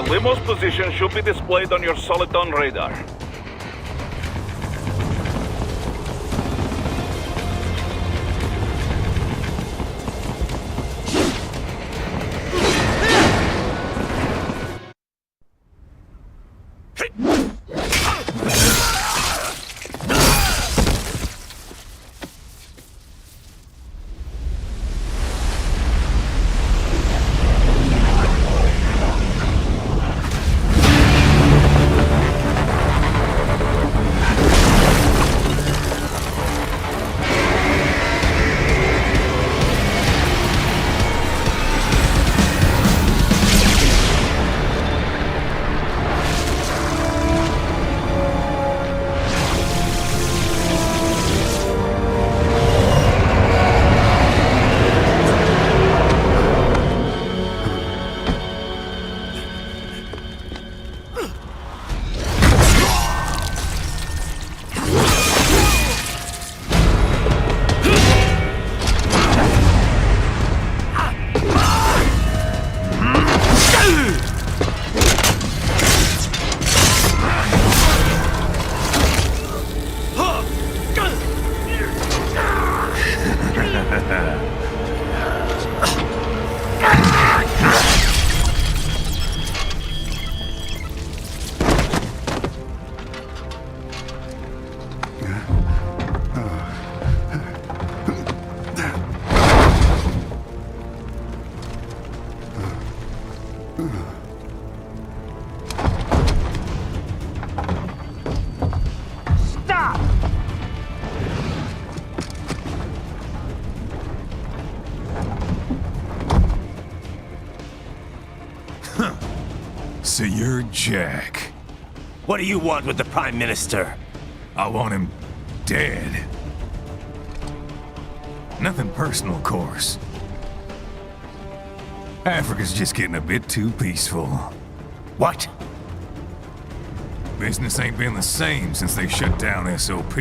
Limo's position should be displayed on your Soliton radar. So you're Jack. What do you want with the Prime Minister? I want him dead. Nothing personal, of course. Africa's just getting a bit too peaceful. What? Business ain't been the same since they shut down SOP.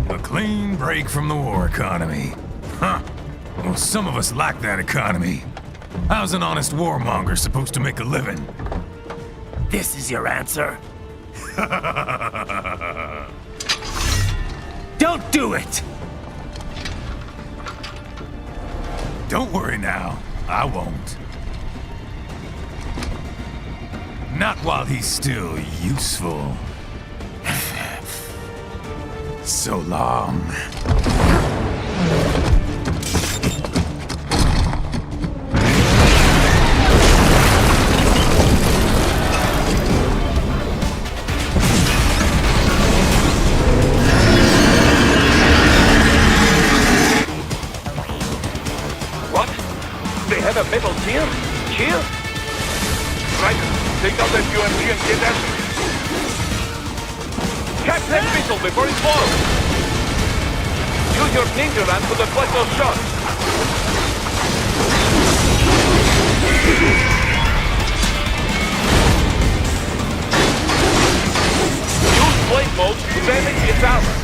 A clean break from the war economy. Huh. Well, some of us like that economy. How's an honest warmonger supposed to make a living? This is your answer? Don't do it! Don't worry now. I won't. Not while he's still useful. So long. They have a metal tier? Here? Right. Take out that UMP and get after it. Catch that missile before it falls! Use your ninja run to deflect those shots! Use blade mode to damage its armor.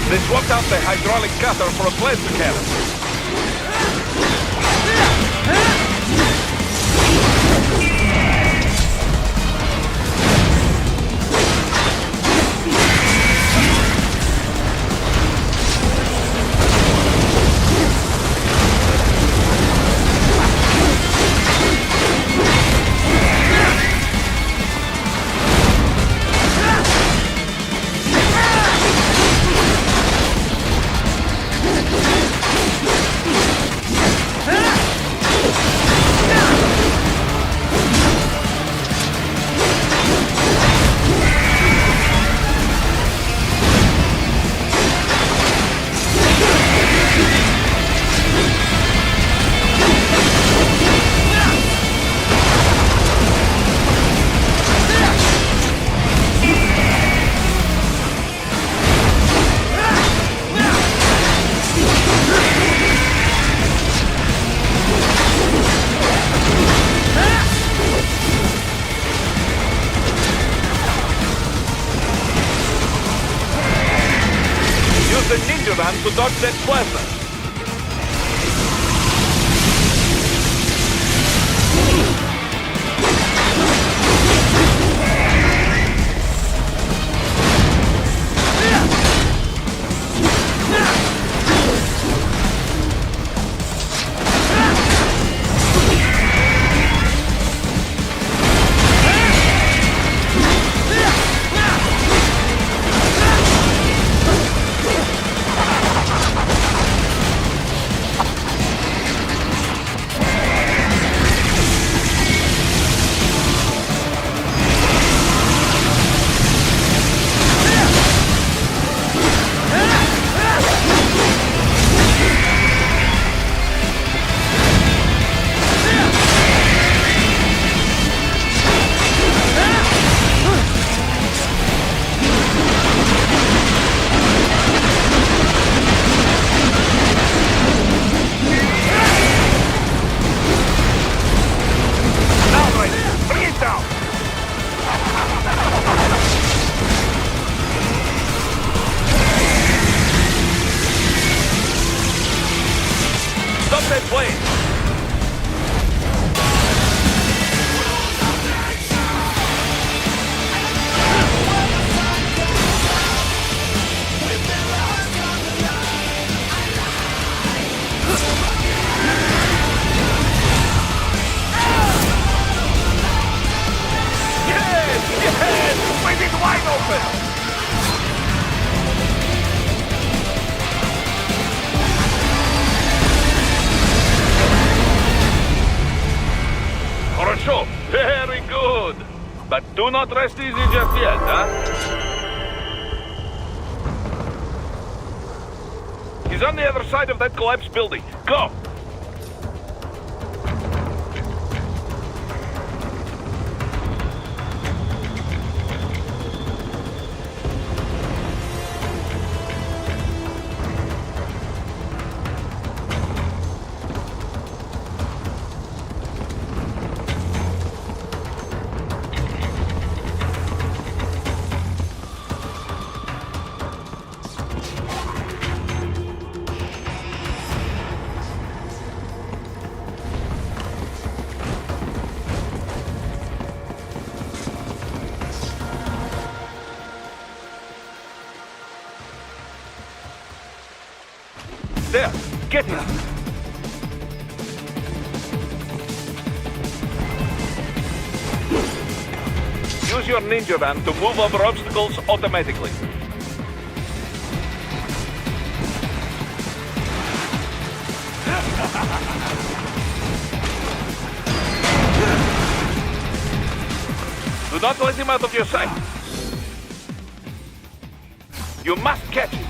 They swapped out the hydraulic cutter for a plasma cannon. van to dodge that plasma. Stop that plane! Yes! Wait it wide open! Хорошо, very good. But do not rest easy just yet, huh? He's on the other side of that collapsed building. Go! There, get him! Use your ninja van to move over obstacles automatically. Do not let him out of your sight. You must catch him.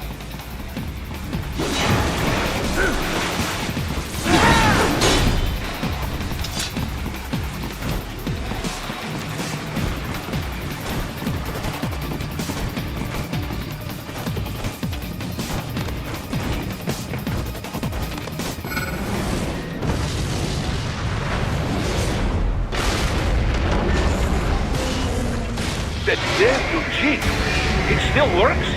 That damn Eugene! It still works?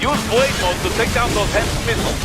Use blade mode to take down those heavy missiles.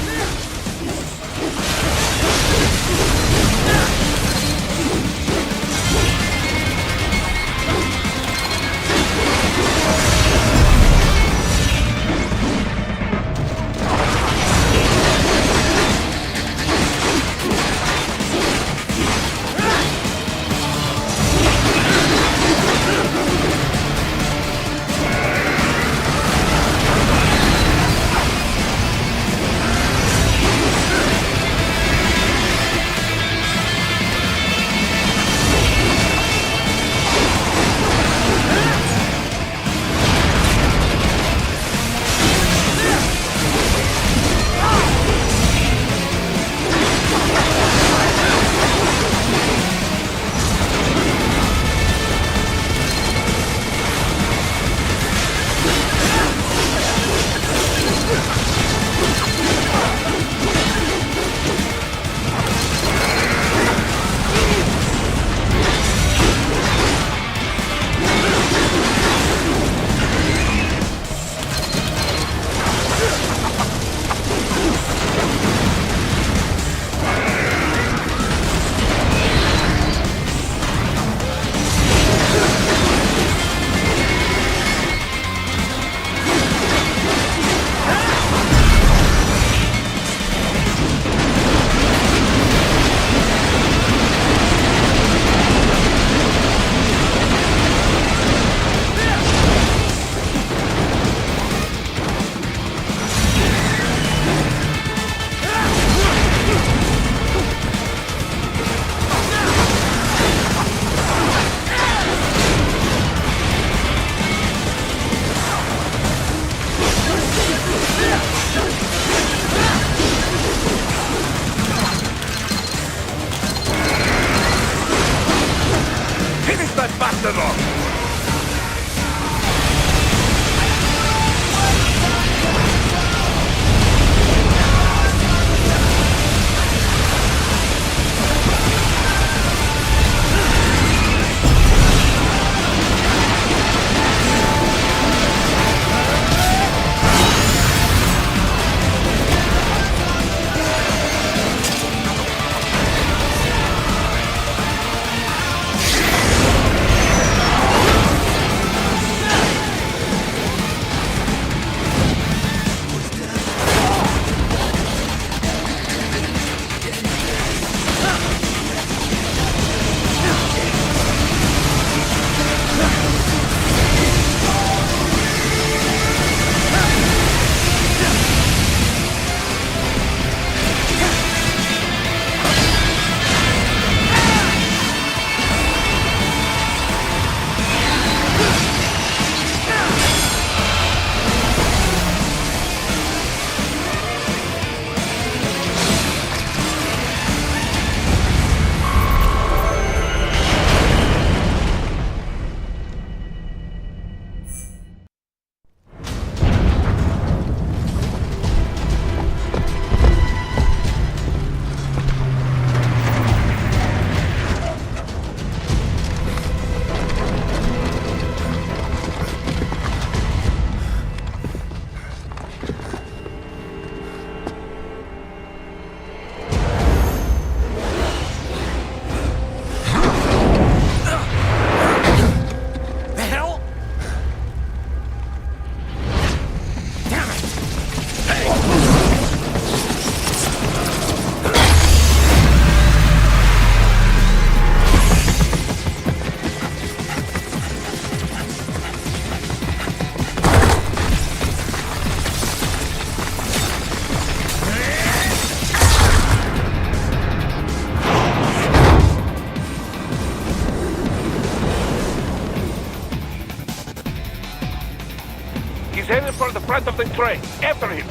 front of the train. After him.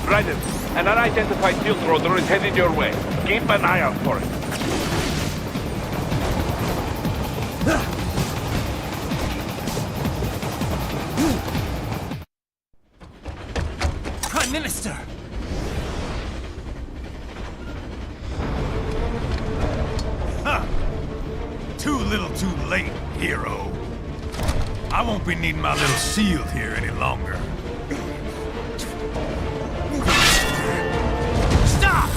Raiden, an unidentified field roader is headed your way. Keep an eye out for it. Prime Minister! Too little too late, hero. I won't be needing my little shield here any longer. Stop!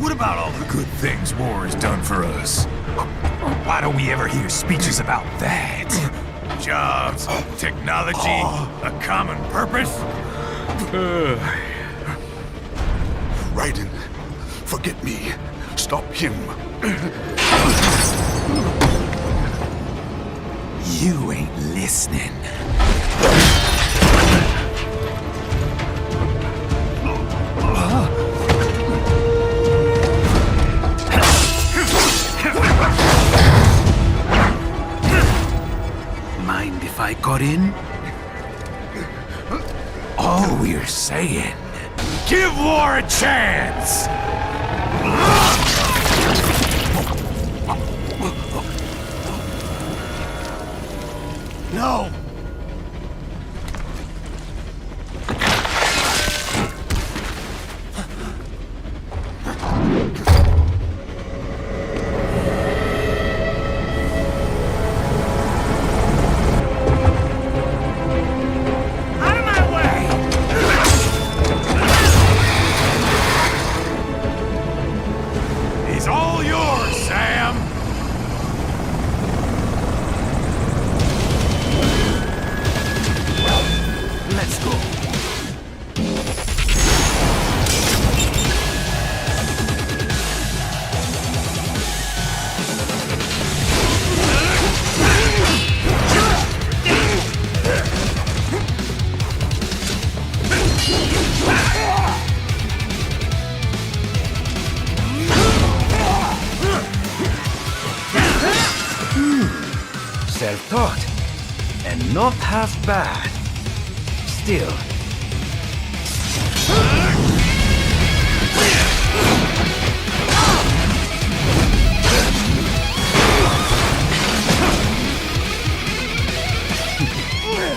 What about all the good things war has done for us? Why don't we ever hear speeches about that? Jobs, technology, a common purpose? Raiden, forget me. Stop him. You ain't listening. Mind if I got in? All we're saying, give war a chance! No! He's all yours, Sam! Let's go. Self-taught, and not half bad. Still.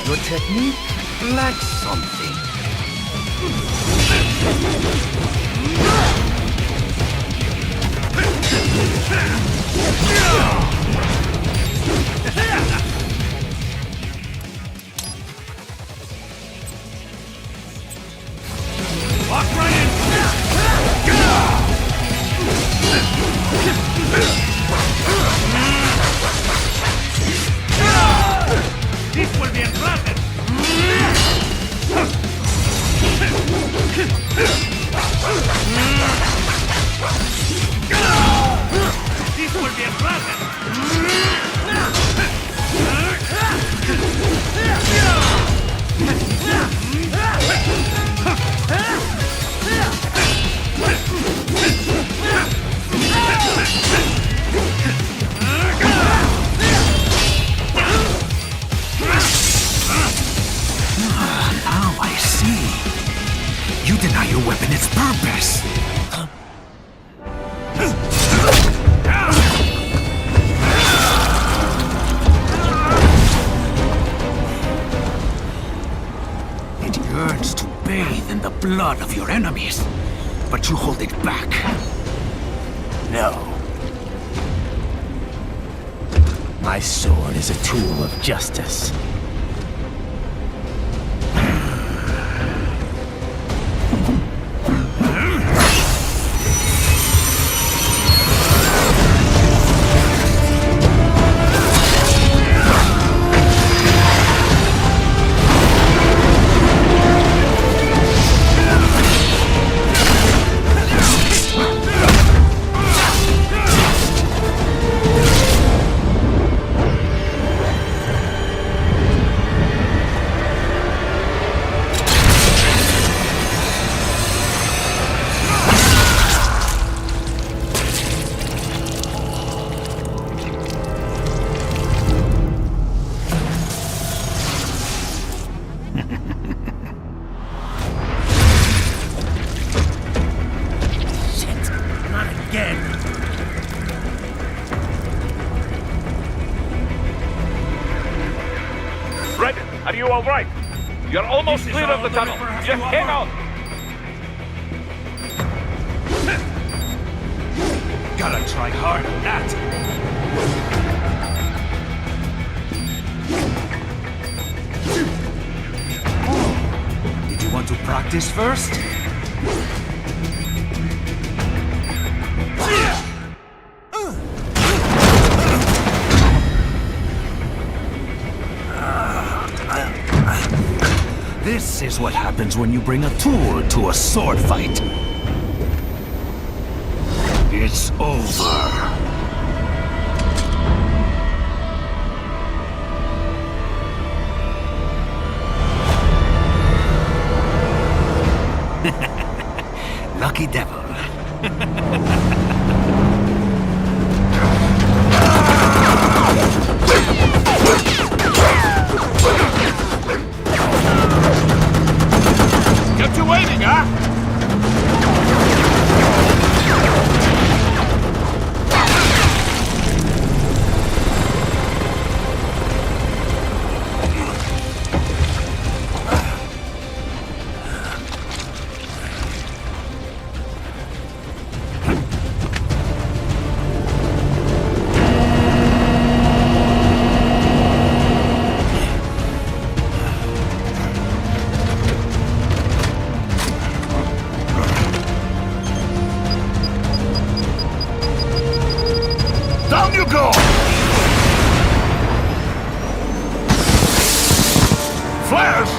Your technique lacks something. Walk right in! This will be a rapid. This will be a rapid. Now I see. You deny your weapon its purpose. It yearns to bathe in the blood of your enemies, but you hold it back. No. My sword is a tool of justice. Are you all right? You're almost This is clear of all the the tunnel. way for us Just to hang walk. on. Gotta try hard at that. Did you want to practice first? This is what happens when you bring a tool to a sword fight. It's over. Lucky devil. Kept you waiting, huh? Down you go! Flares!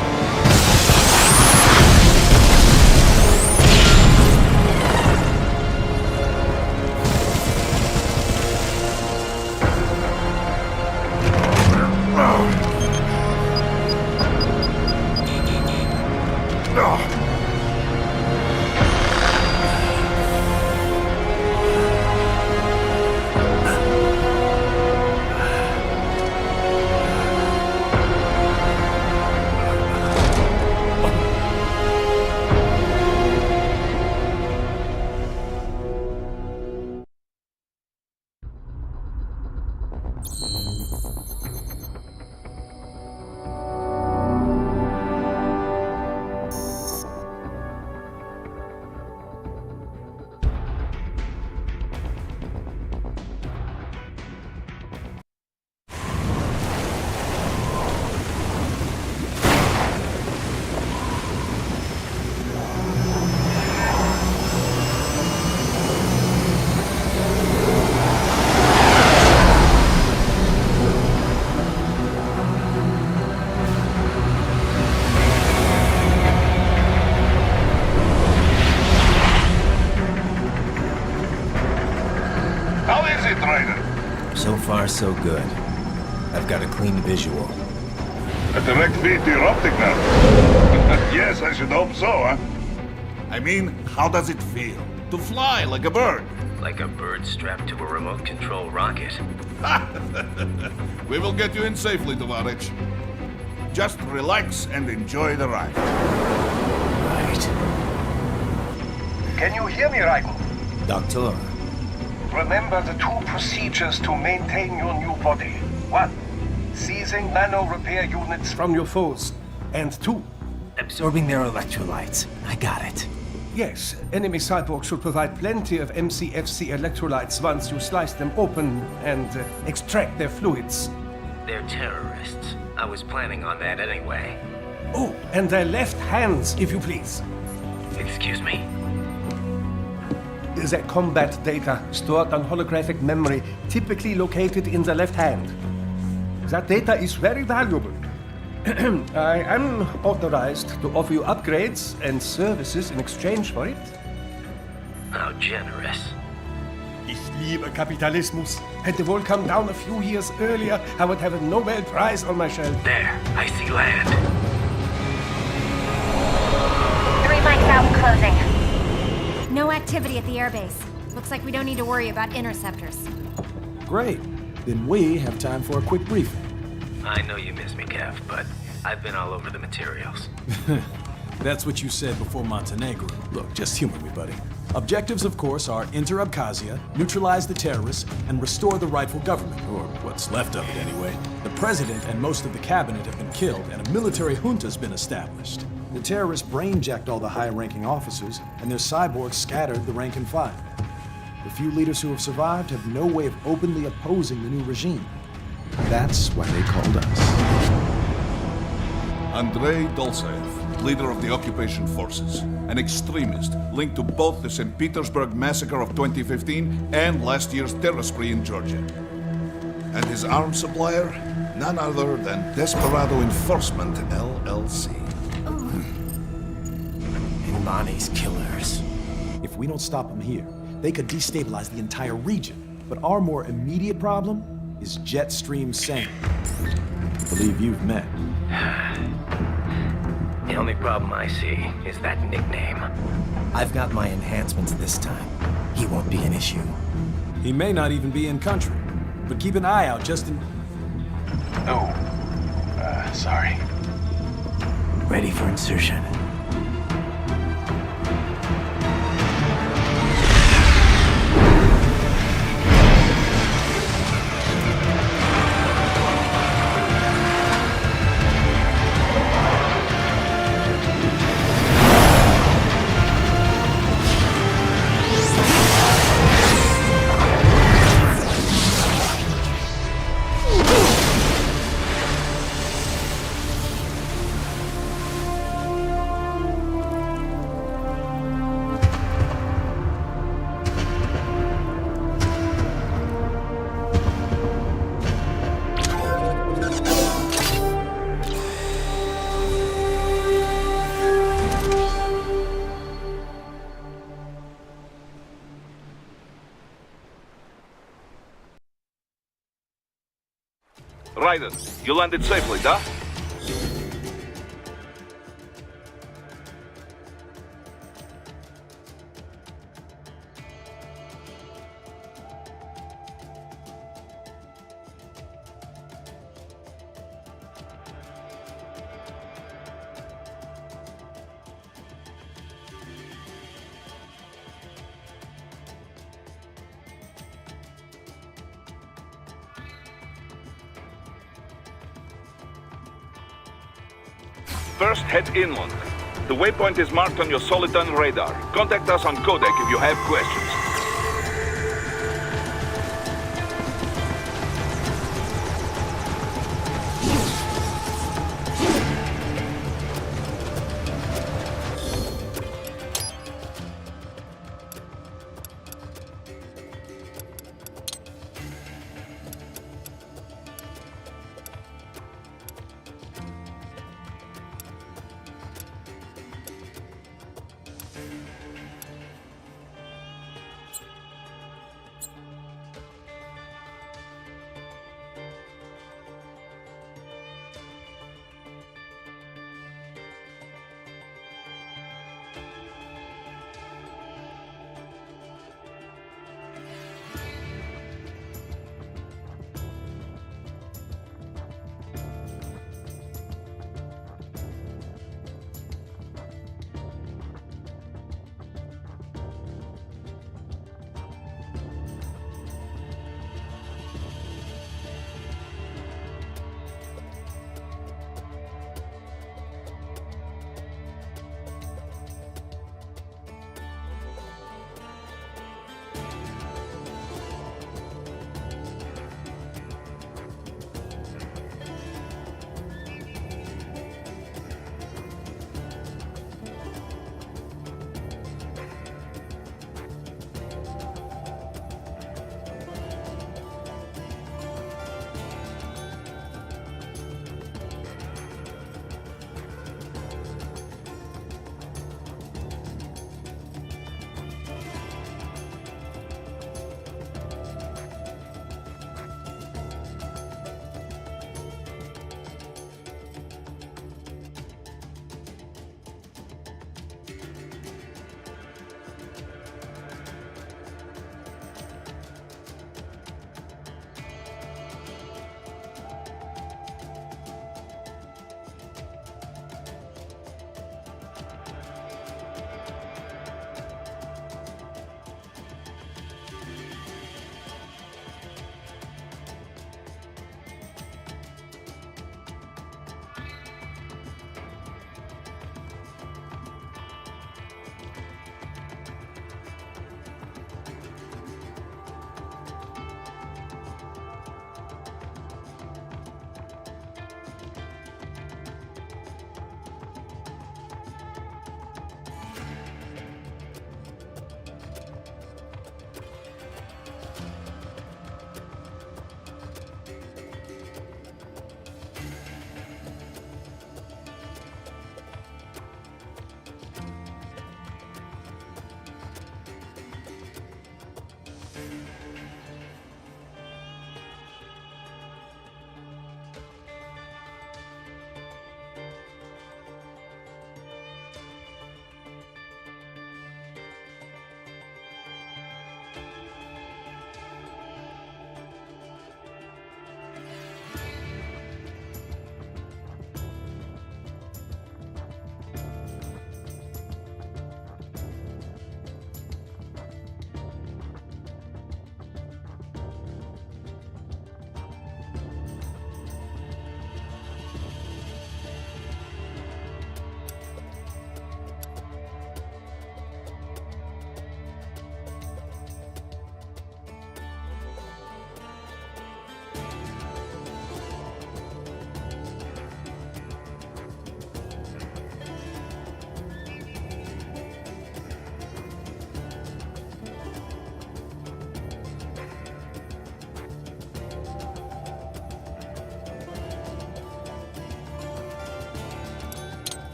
How is it, Ryder? So far, so good. I've got a clean visual. A direct feed to your optic now. Yes, I should hope so, huh? I mean, how does it feel? To fly like a bird? Like a bird strapped to a remote control rocket. We will get you in safely, Tovarich. Just relax and enjoy the ride. Right. Can you hear me, Raiko? Doctor, Remember the two procedures to maintain your new body. 1. Seizing nano repair units from your foes. And 2. absorbing their electrolytes. I got it. Yes, enemy cyborgs should provide plenty of MCFC electrolytes once you slice them open and extract their fluids. They're terrorists. I was planning on that anyway. Oh, and their left hands, if you please. Excuse me? The combat data stored on holographic memory, typically located in the left hand. That data is very valuable. I am authorized to offer you upgrades and services in exchange for it. How generous. Ich liebe Kapitalismus. Had the wall come down a few years earlier, I would have a Nobel Prize on my shelf. There, I see land. 3 mics out and closing. No activity at the airbase. Looks like we don't need to worry about interceptors. Great. Then we have time for a quick briefing. I know you miss me, Kev, but I've been all over the materials. That's what you said before Montenegro. Look, just humor me, buddy. Objectives, of course, are enter Abkhazia, neutralize the terrorists, and restore the rightful government, or what's left of it anyway. The president and most of the cabinet have been killed, and a military junta's been established. The terrorists brainjacked all the high-ranking officers, and their cyborgs scattered the rank and file. The few leaders who have survived have no way of openly opposing the new regime. That's why they called us. Andrei Dolzaev, leader of the occupation forces, an extremist linked to both the St. Petersburg massacre of 2015 and last year's terror spree in Georgia. And his arms supplier, none other than Desperado Enforcement, LLC. Imani's killers. If we don't stop them here, they could destabilize the entire region. But our more immediate problem is Jetstream Sam. I believe you've met. The only problem I see is that nickname. I've got my enhancements this time. He won't be an issue. He may not even be in country. But keep an eye out just in... Sorry. Ready for insertion. Raiden, you landed safely, da? First, head inland. The waypoint is marked on your Soliton radar. Contact us on codec if you have questions.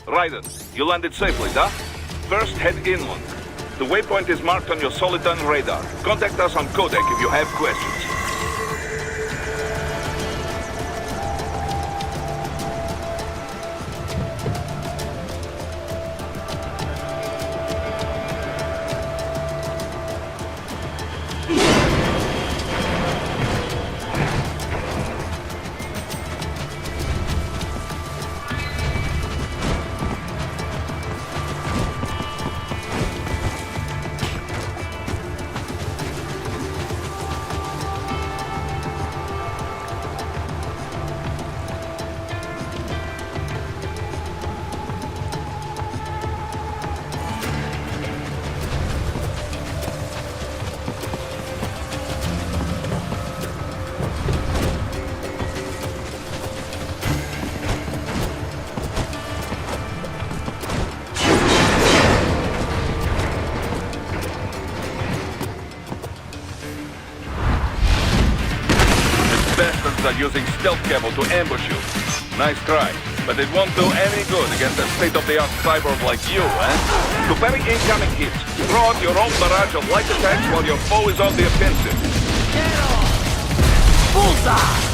Raiden, you landed safely, da? First, head inland. The waypoint is marked on your Soliton radar. Contact us on Codec if you have questions. Bastards are using stealth camo to ambush you. Nice try, but it won't do any good against a state-of-the-art cyborg like you, eh? To parry incoming hits, throw out your own barrage of light attacks while your foe is on the offensive. Get off! Bullseye!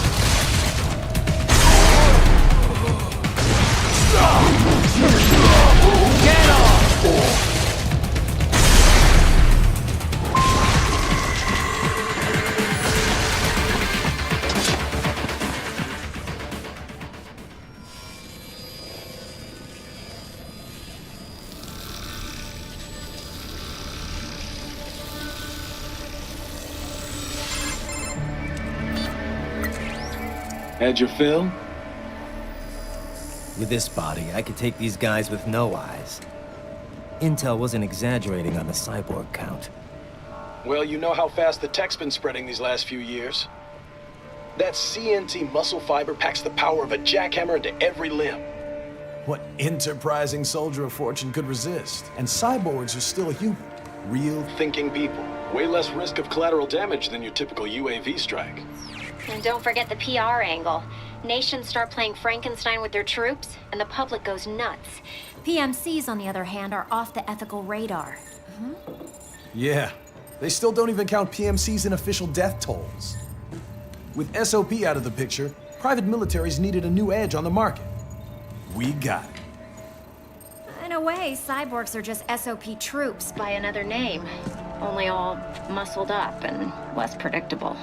Get off! Had your fill? With this body, I could take these guys with no eyes. Intel wasn't exaggerating on the cyborg count. Well, you know how fast the tech's been spreading these last few years. That CNT muscle fiber packs the power of a jackhammer into every limb. What enterprising soldier of fortune could resist? And cyborgs are still human. Real thinking people. Way less risk of collateral damage than your typical UAV strike. And don't forget the PR angle. Nations start playing Frankenstein with their troops, and the public goes nuts. PMCs, on the other hand, are off the ethical radar. Yeah, they still don't even count PMCs in official death tolls. With SOP out of the picture, private militaries needed a new edge on the market. We got it. In a way, cyborgs are just SOP troops by another name. Only all muscled up and less predictable.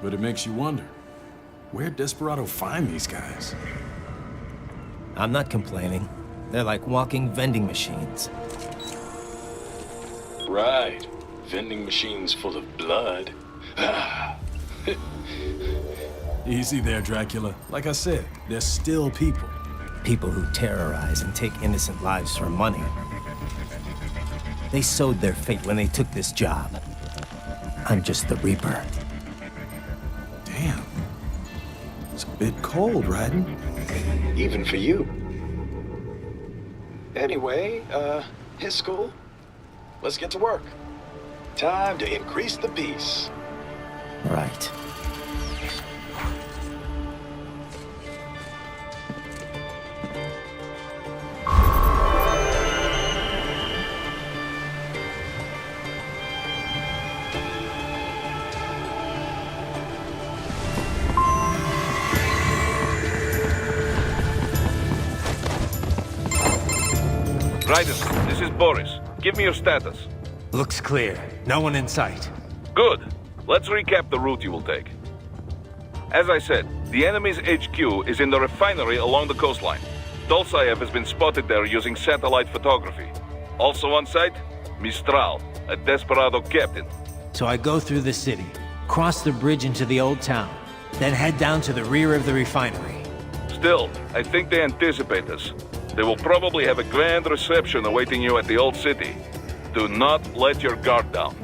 But it makes you wonder, where'd Desperado find these guys? I'm not complaining. They're like walking vending machines. Right. Vending machines full of blood. Easy there, Dracula. Like I said, they're still people. People who terrorize and take innocent lives for money. They sowed their fate when they took this job. I'm just the Reaper. Damn. It's a bit cold, Raiden. Even for you. Anyway, his school. Let's get to work. Time to increase the peace. Right. Raiden, this is Boris. Give me your status. Looks clear. No one in sight. Good. Let's recap the route you will take. As I said, the enemy's HQ is in the refinery along the coastline. Dolzaev has been spotted there using satellite photography. Also on site, Mistral, a Desperado captain. So I go through the city, cross the bridge into the old town, then head down to the rear of the refinery. Still, I think they anticipate us. They will probably have a grand reception awaiting you at the old city. Do not let your guard down.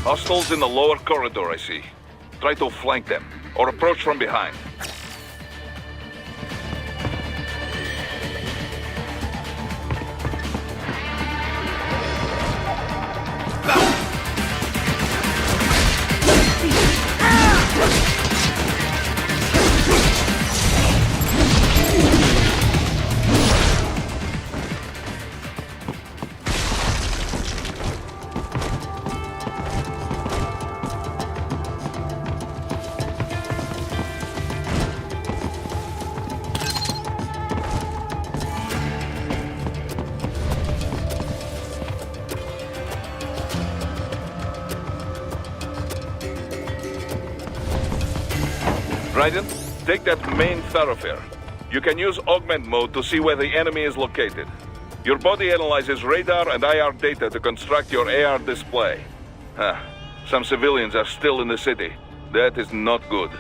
Hostiles in the lower corridor, I see. Try to flank them, or approach from behind. Raiden, take that main thoroughfare. You can use augment mode to see where the enemy is located. Your body analyzes radar and IR data to construct your AR display. Some civilians are still in the city. That is not good.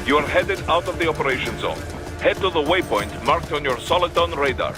You are headed out of the operation zone. Head to the waypoint marked on your Soliton radar.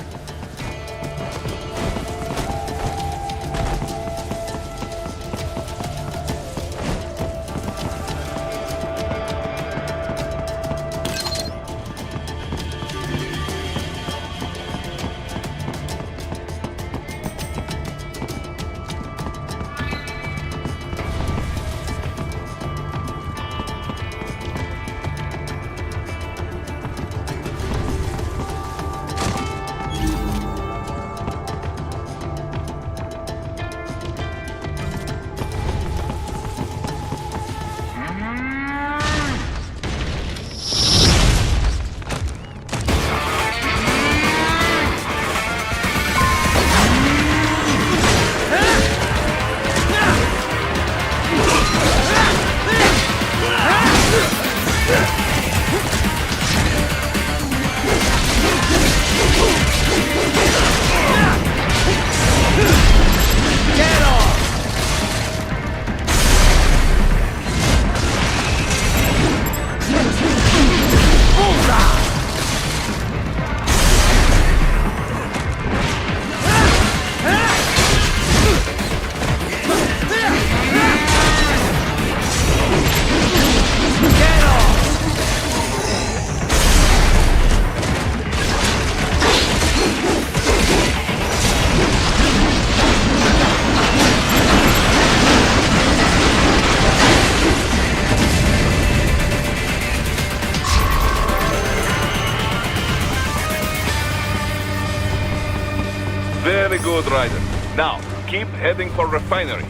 Very good, Raiden. Now, keep heading for refinery.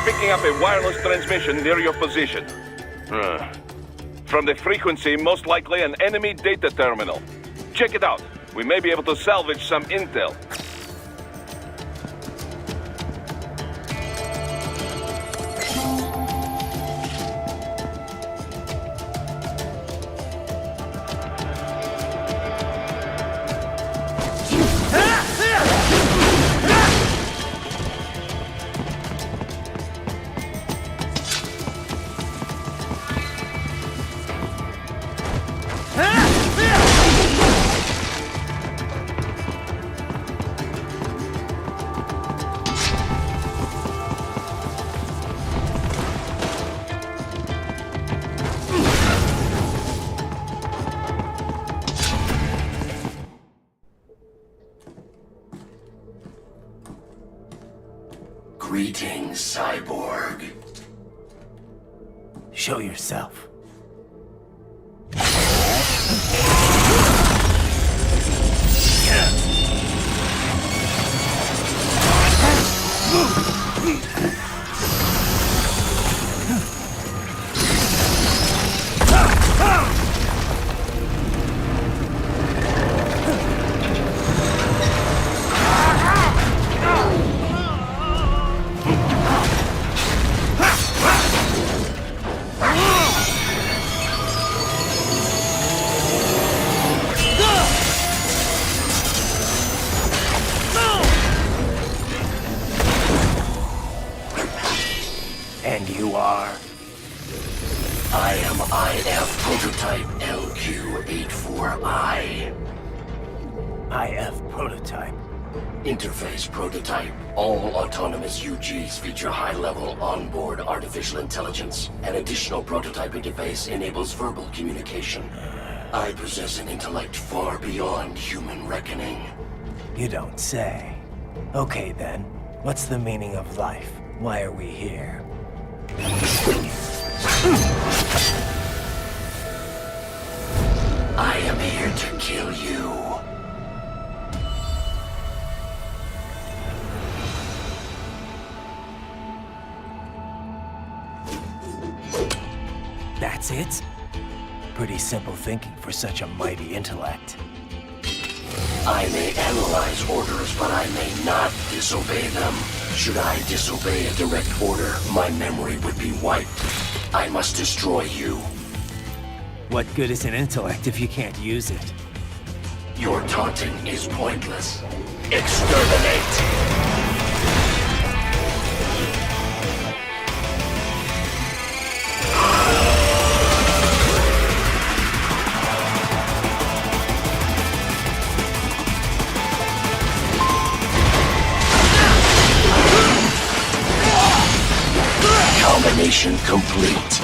picking up a wireless transmission near your position. From the frequency, most likely an enemy data terminal. Check it out. We may be able to salvage some intel. Greetings, cyborg. Show yourself. And you are? I am IF Prototype LQ84I. IF Prototype. Interface Prototype. All autonomous UGs feature high-level onboard artificial intelligence. An additional prototype interface enables verbal communication. I possess an intellect far beyond human reckoning. You don't say. Okay then, what's the meaning of life? Why are we here? I am here to kill you. That's it? Pretty simple thinking for such a mighty intellect. I may analyze orders, but I may not disobey them. Should I disobey a direct order, my memory would be wiped. I must destroy you. What good is an intellect if you can't use it? Your taunting is pointless. Exterminate! Combination complete.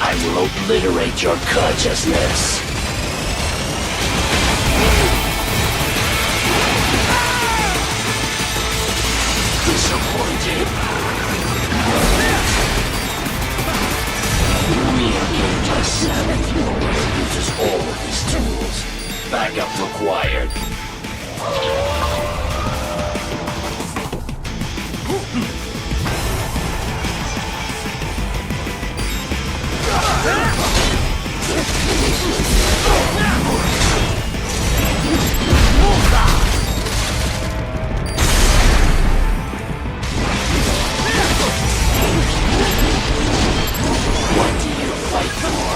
I will obliterate your consciousness. Disappointed. Re-engage our savage warrior uses all of these tools. Backup required. What do you fight for?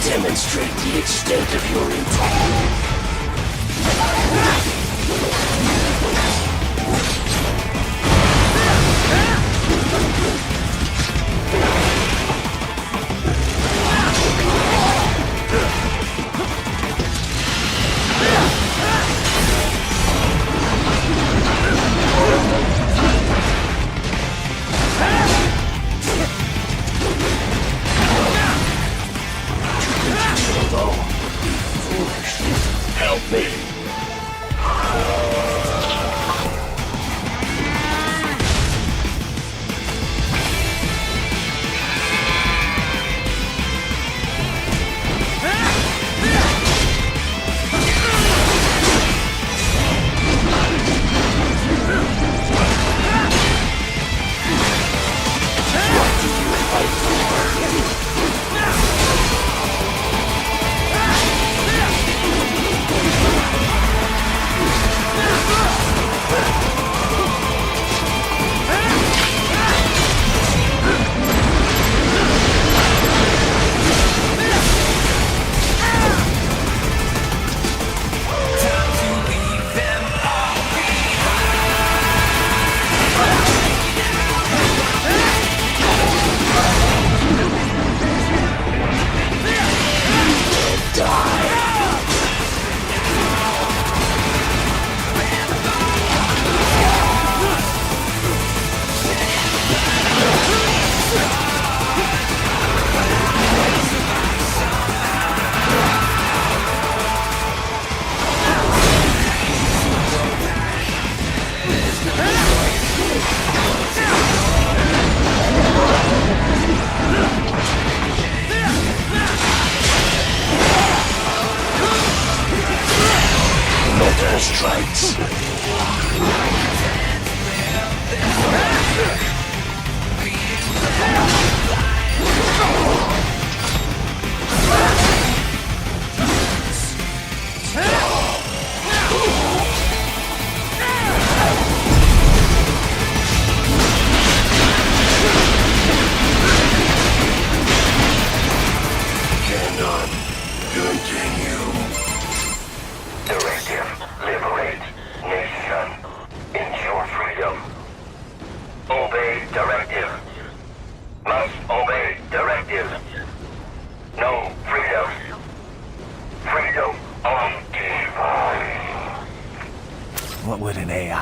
Demonstrate the extent of your intent.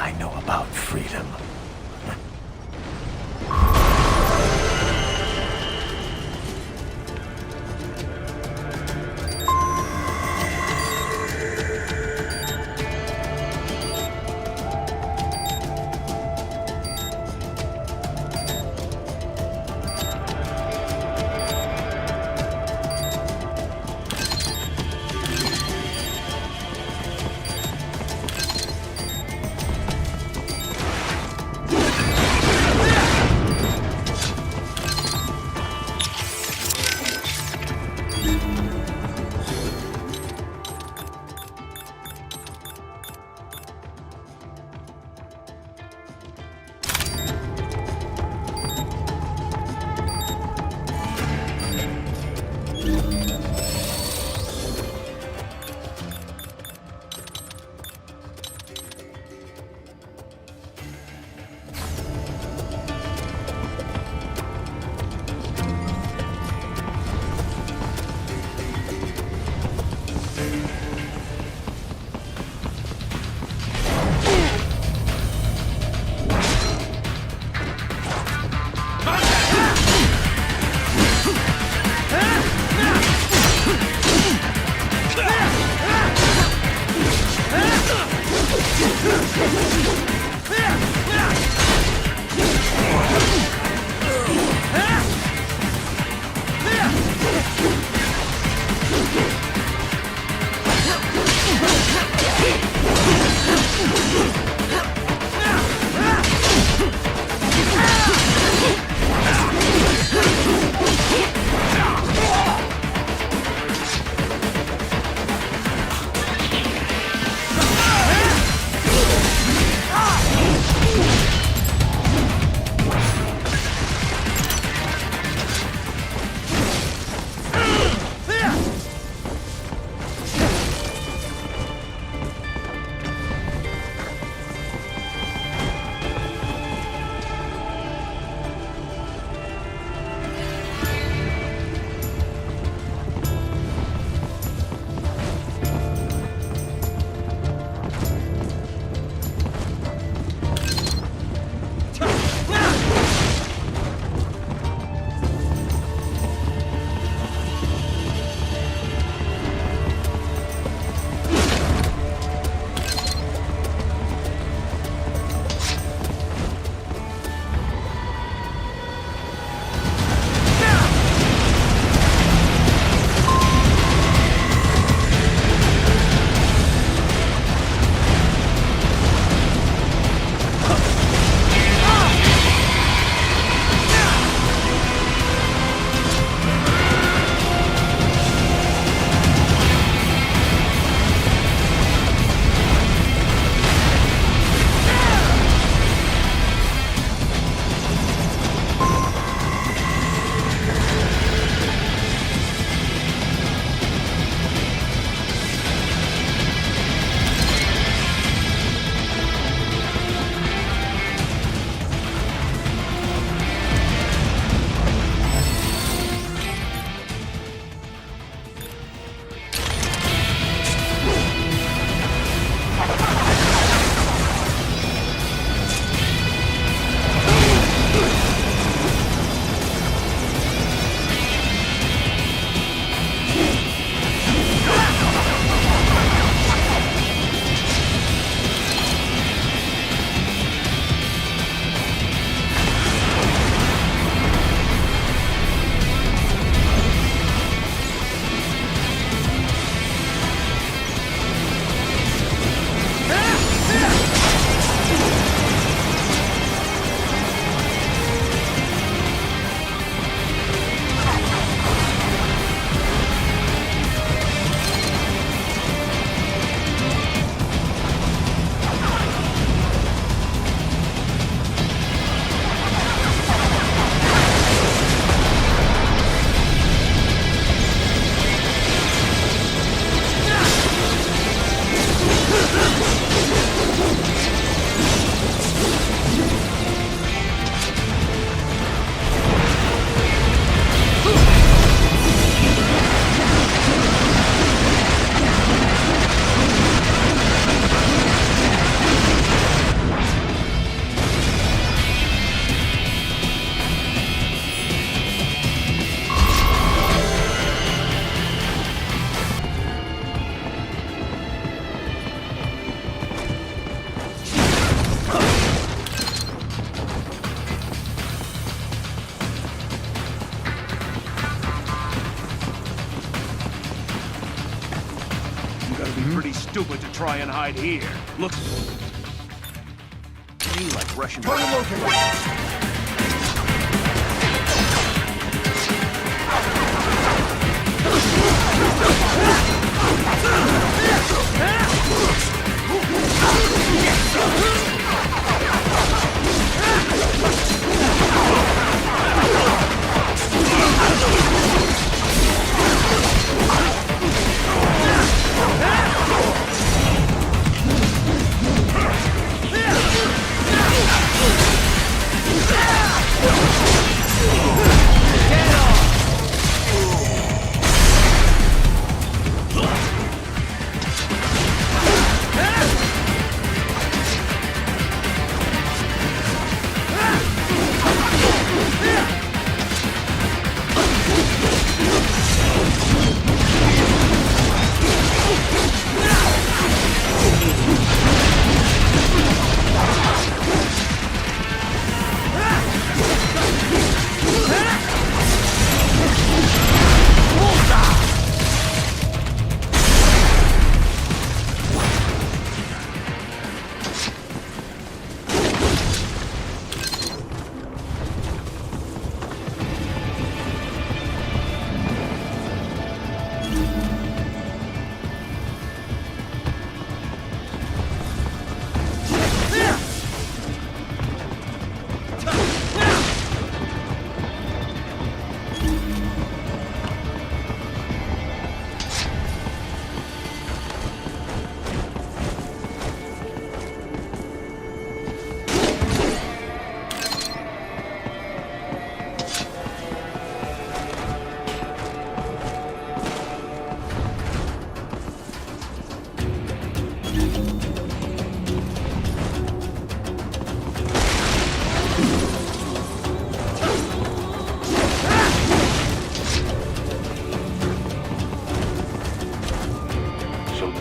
I know about freedom. pretty stupid to try and hide here. Look. You like Russian.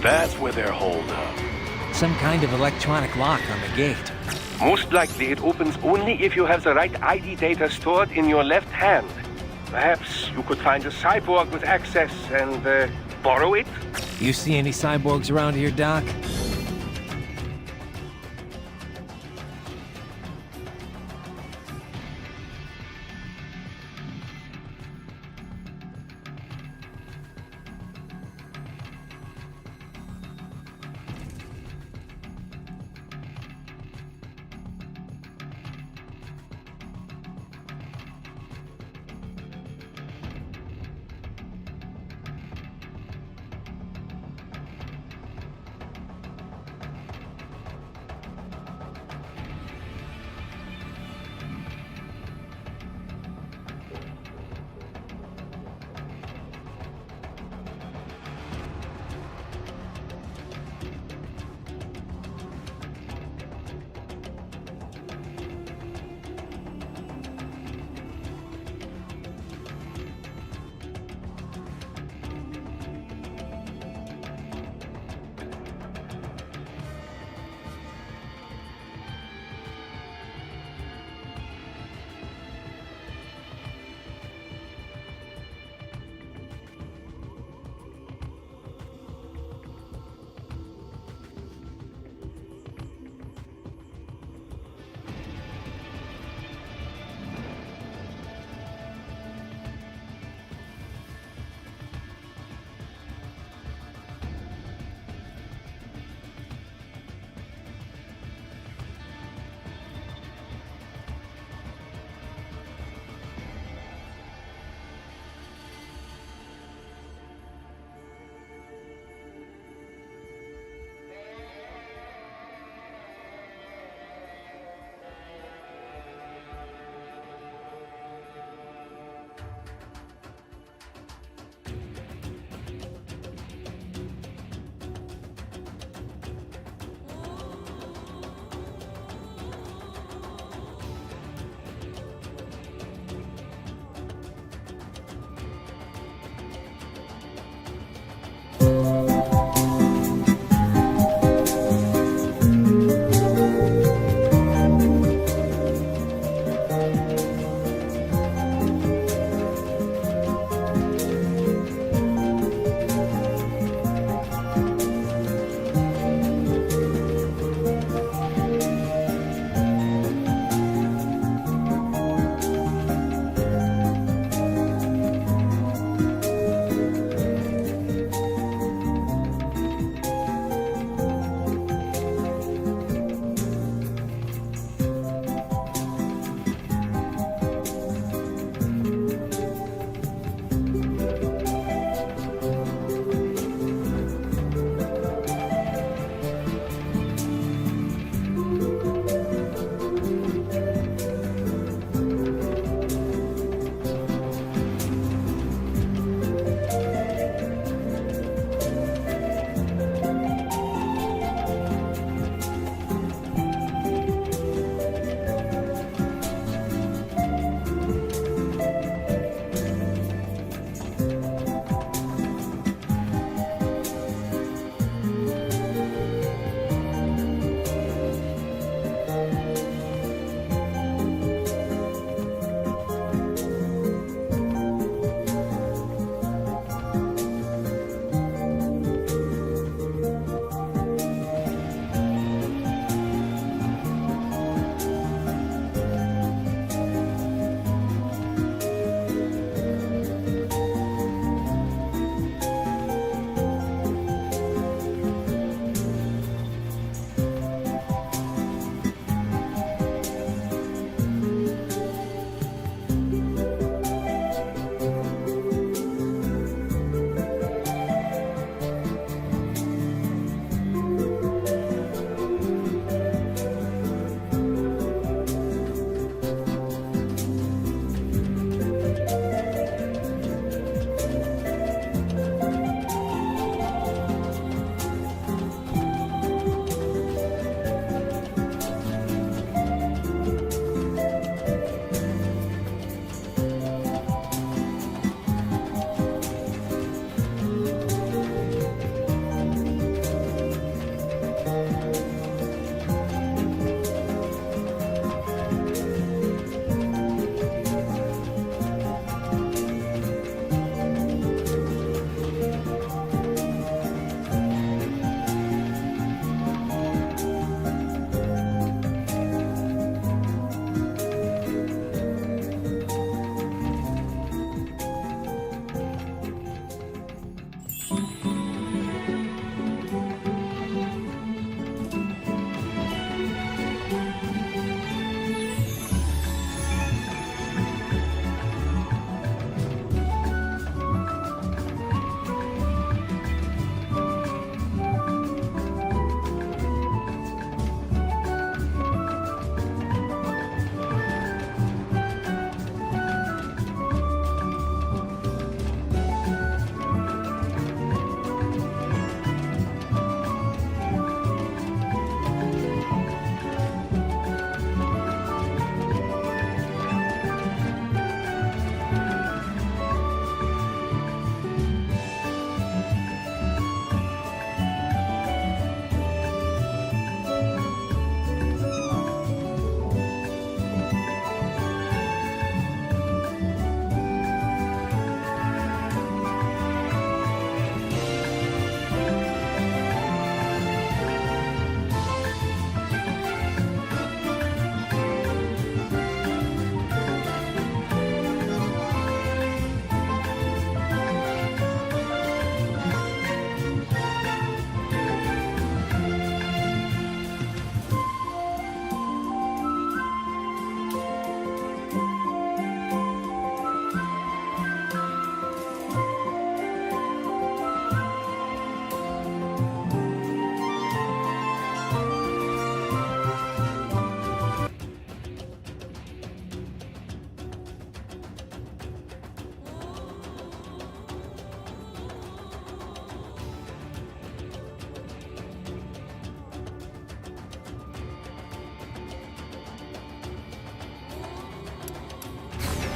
That's where they're holed up. Some kind of electronic lock on the gate. Most likely it opens only if you have the right ID data stored in your left hand. Perhaps you could find a cyborg with access and borrow it? You see any cyborgs around here, Doc?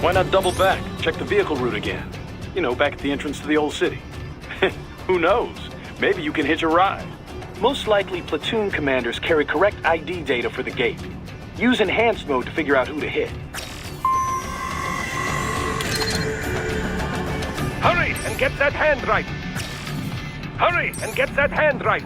Why not double back? Check the vehicle route again. You know, back at the entrance to the old city. Who knows? Maybe you can hitch a ride. Most likely, platoon commanders carry correct ID data for the gate. Use enhanced mode to figure out who to hit. Hurry and get that hand right! Hurry and get that hand right!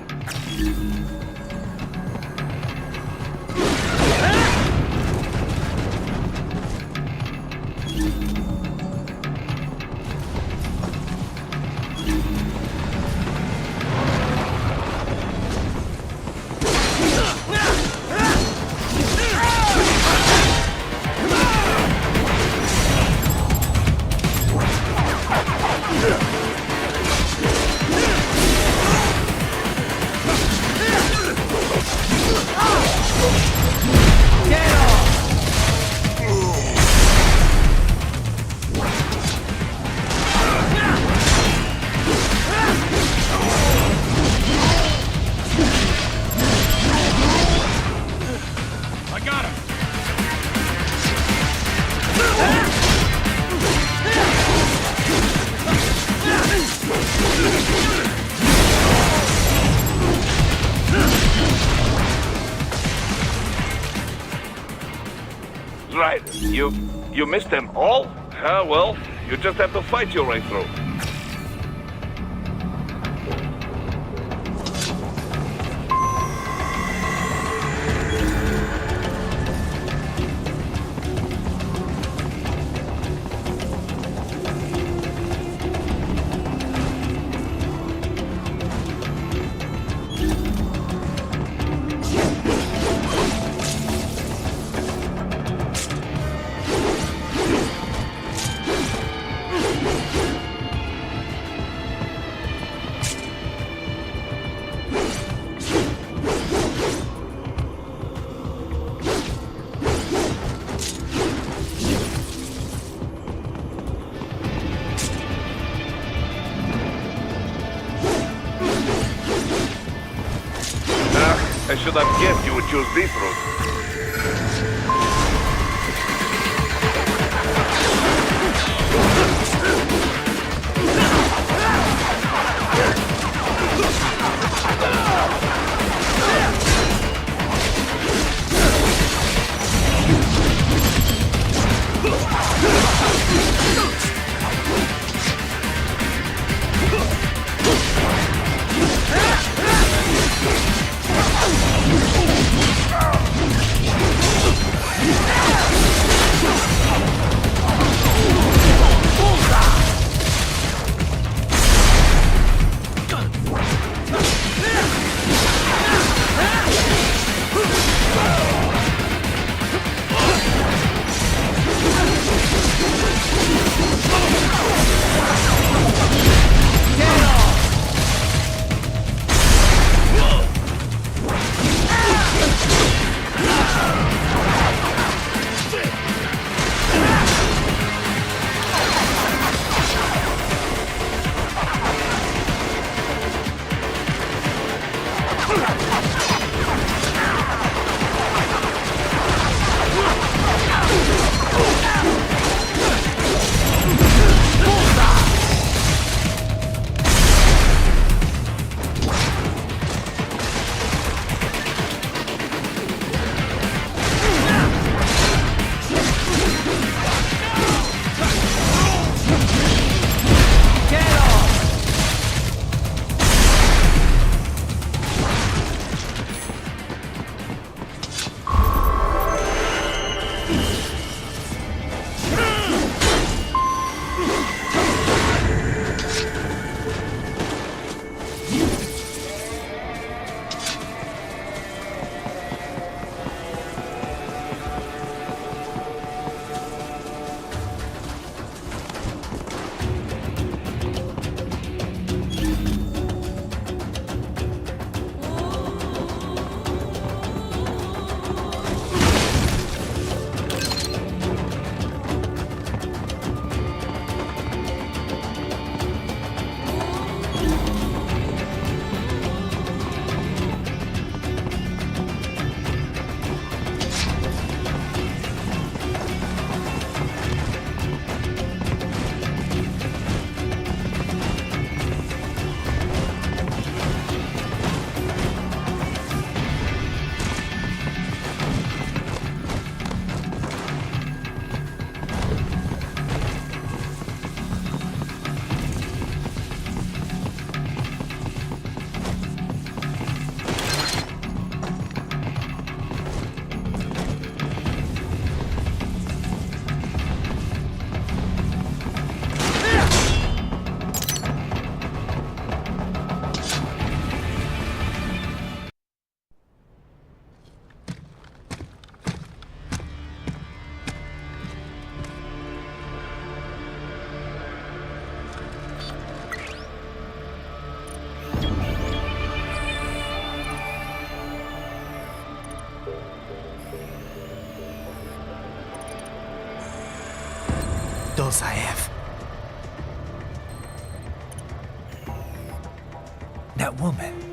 Right. You missed them all? Well, you just have to fight your way through. I should have guessed you would choose this route. Dolzaev. That woman.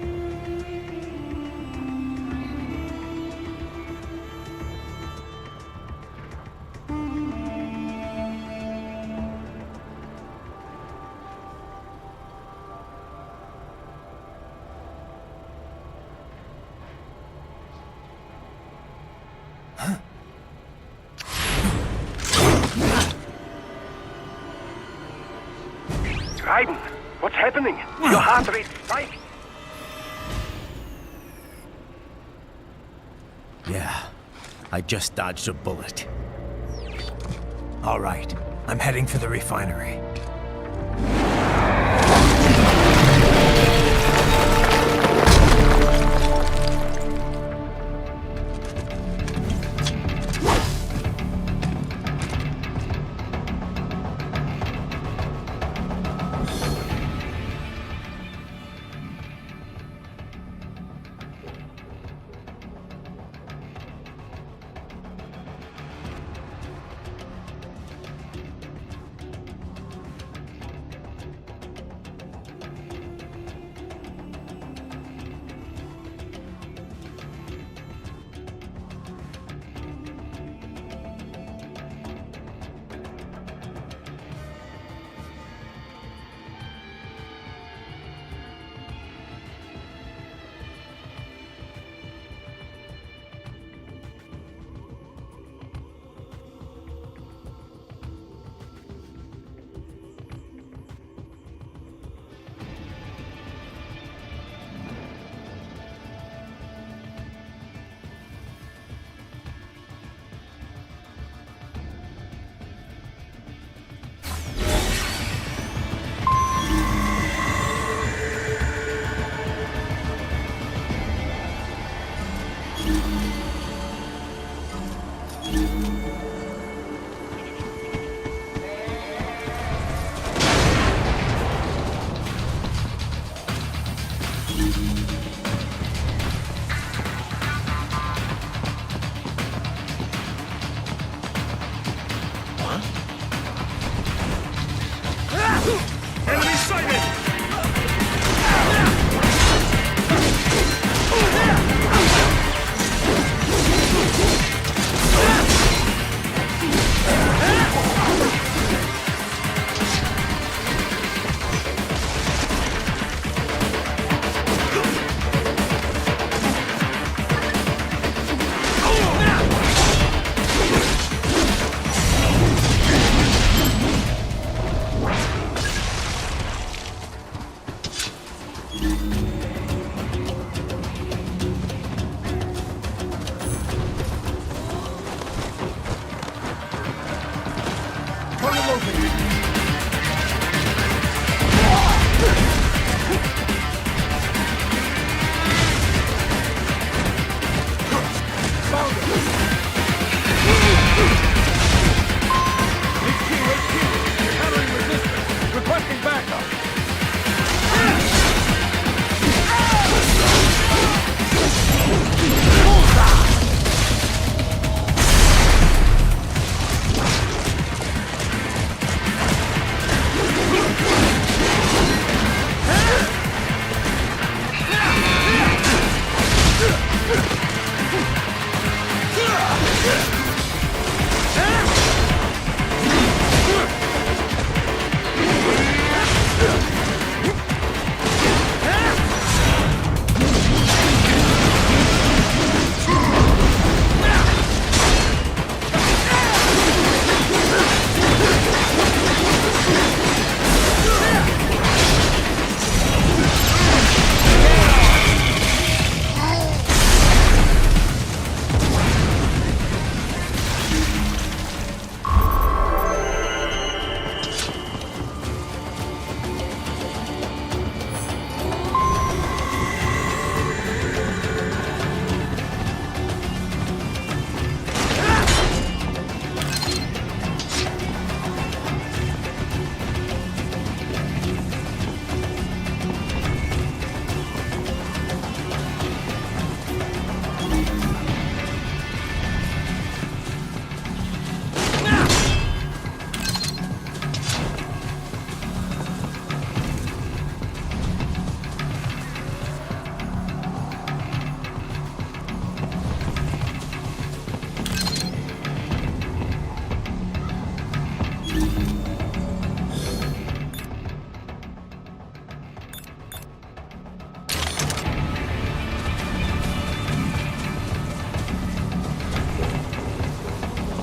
Raiden, what's happening? Your heart rate spiked. Yeah, I just dodged a bullet. All right, I'm heading for the refinery.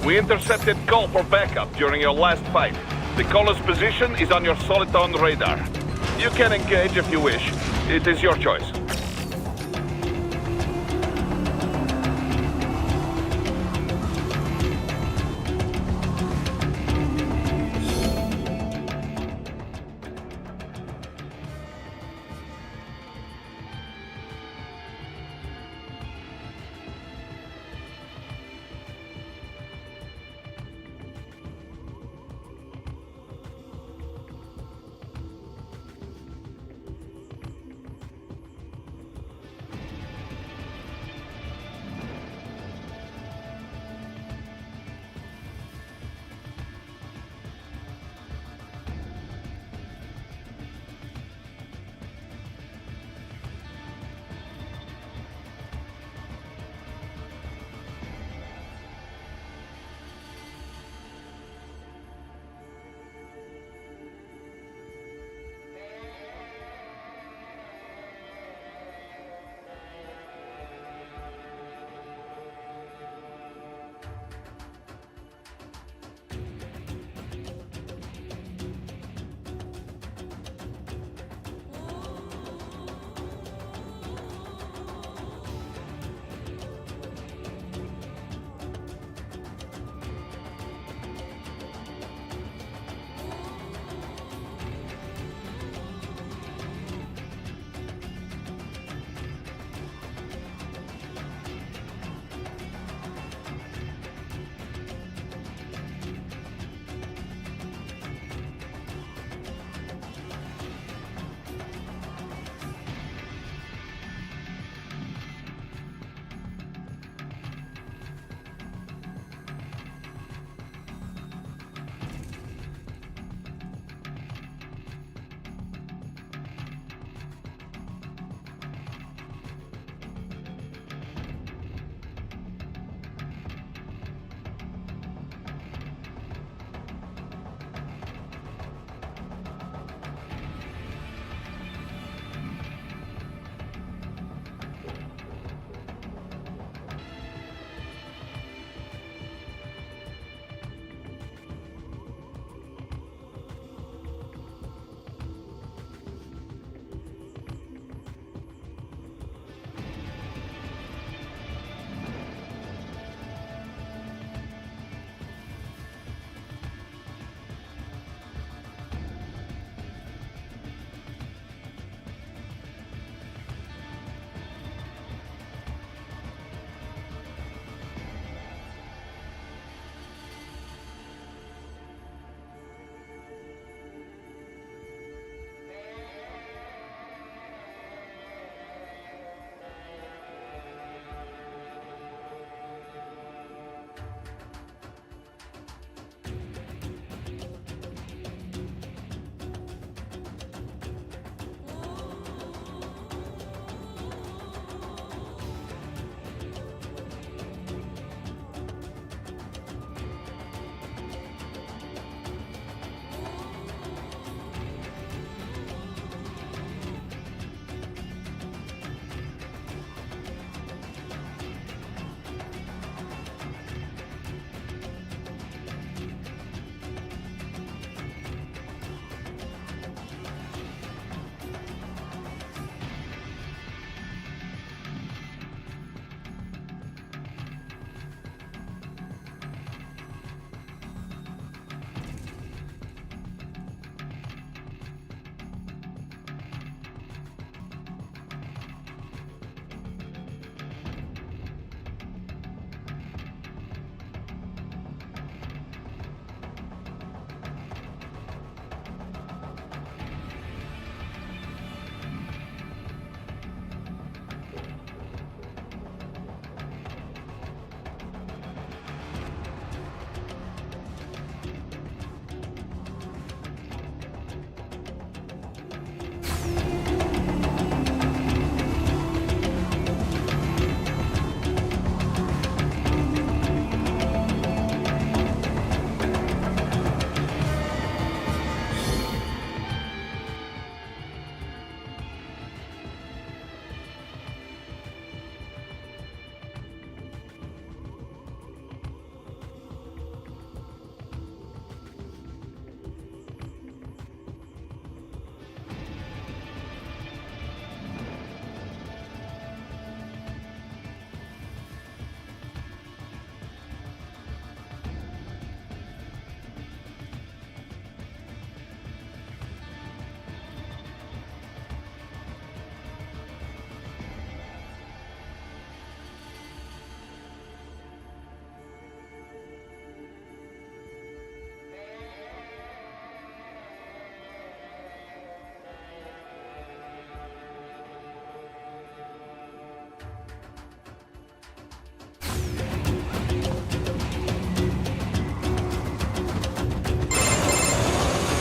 We intercepted call for backup during your last fight. The caller's position is on your Soliton radar. You can engage if you wish. It is your choice.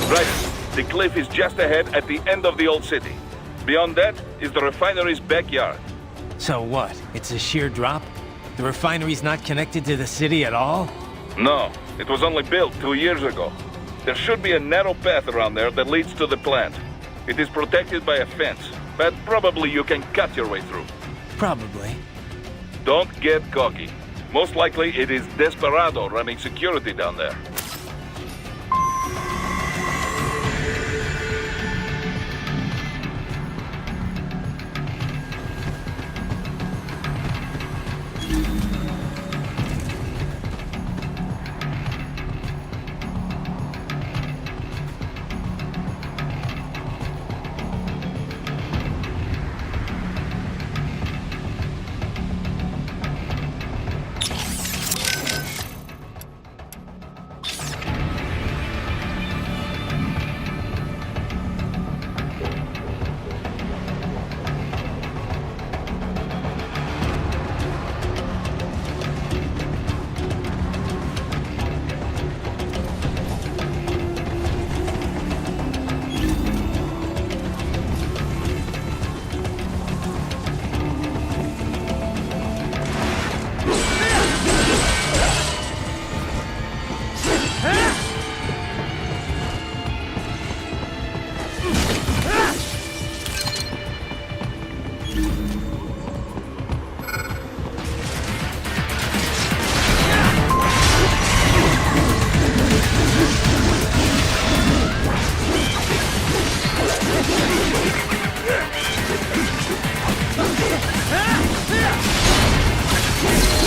Right. The cliff is just ahead at the end of the old city. Beyond that is the refinery's backyard. So what? It's a sheer drop? The refinery's not connected to the city at all? No, it was only built 2 years ago. There should be a narrow path around there that leads to the plant. It is protected by a fence, but probably you can cut your way through. Probably. Don't get cocky. Most likely it is Desperado running security down there.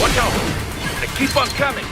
Watch out! They keep on coming!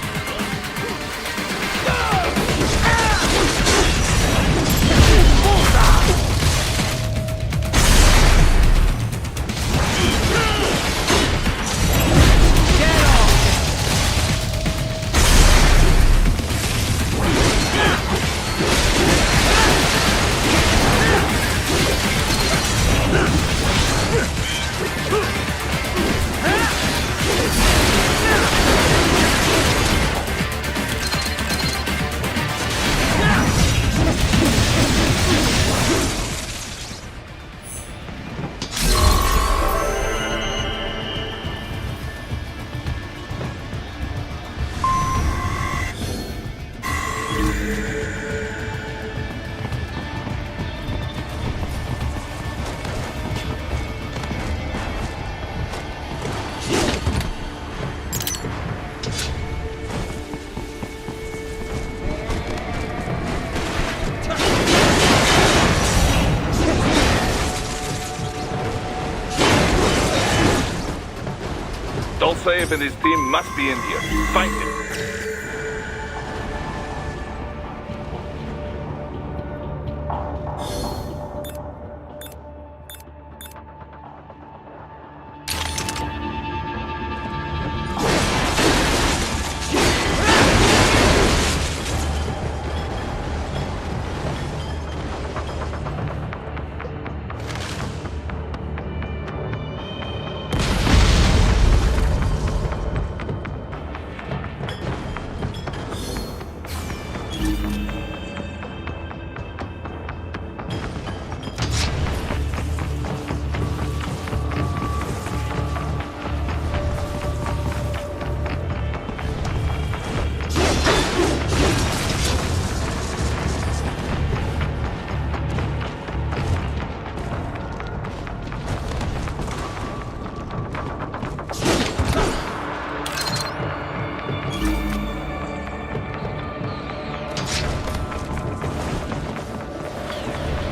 Dolsaev and his team must be in here. Find him.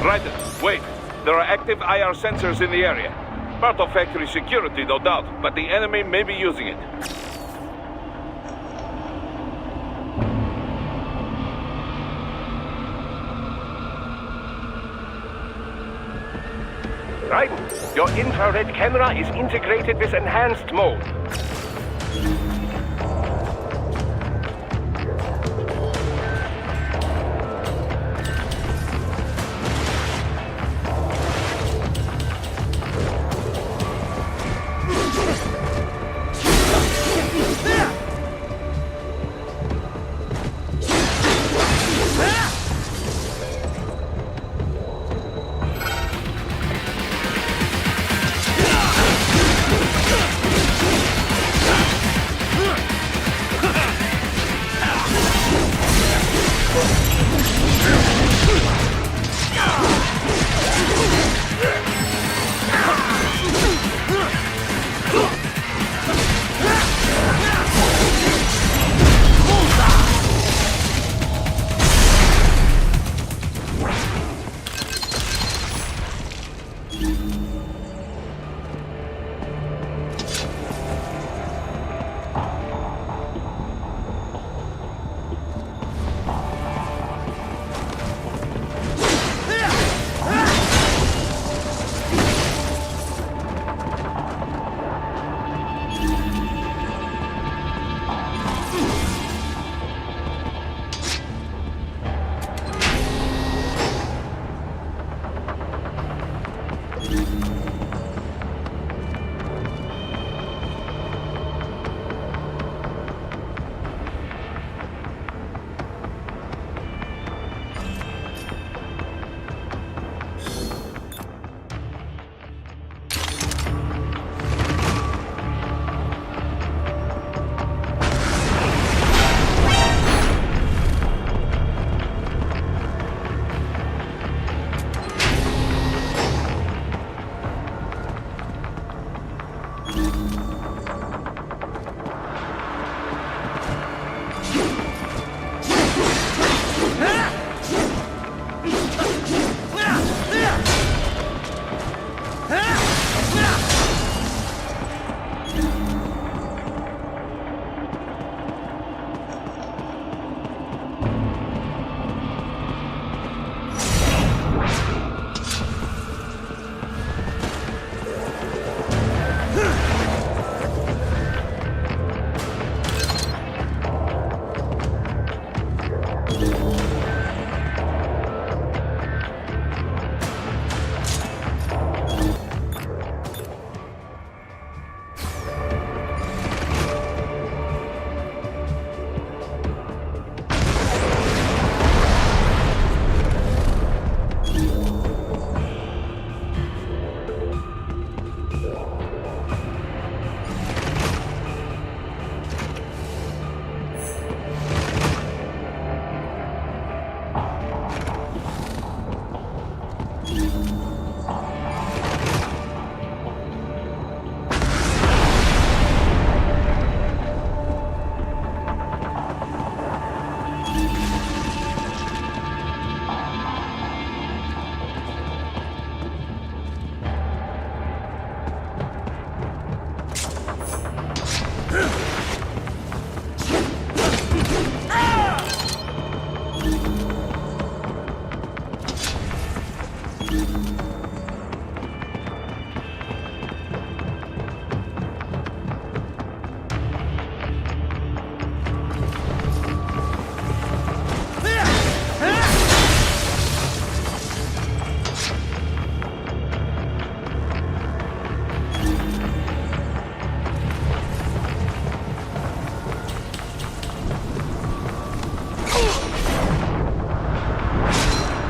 Ryder, wait. There are active IR sensors in the area. Part of factory security, no doubt, but the enemy may be using it. Ryder, your infrared camera is integrated with enhanced mode.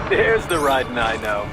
There's the riding I know.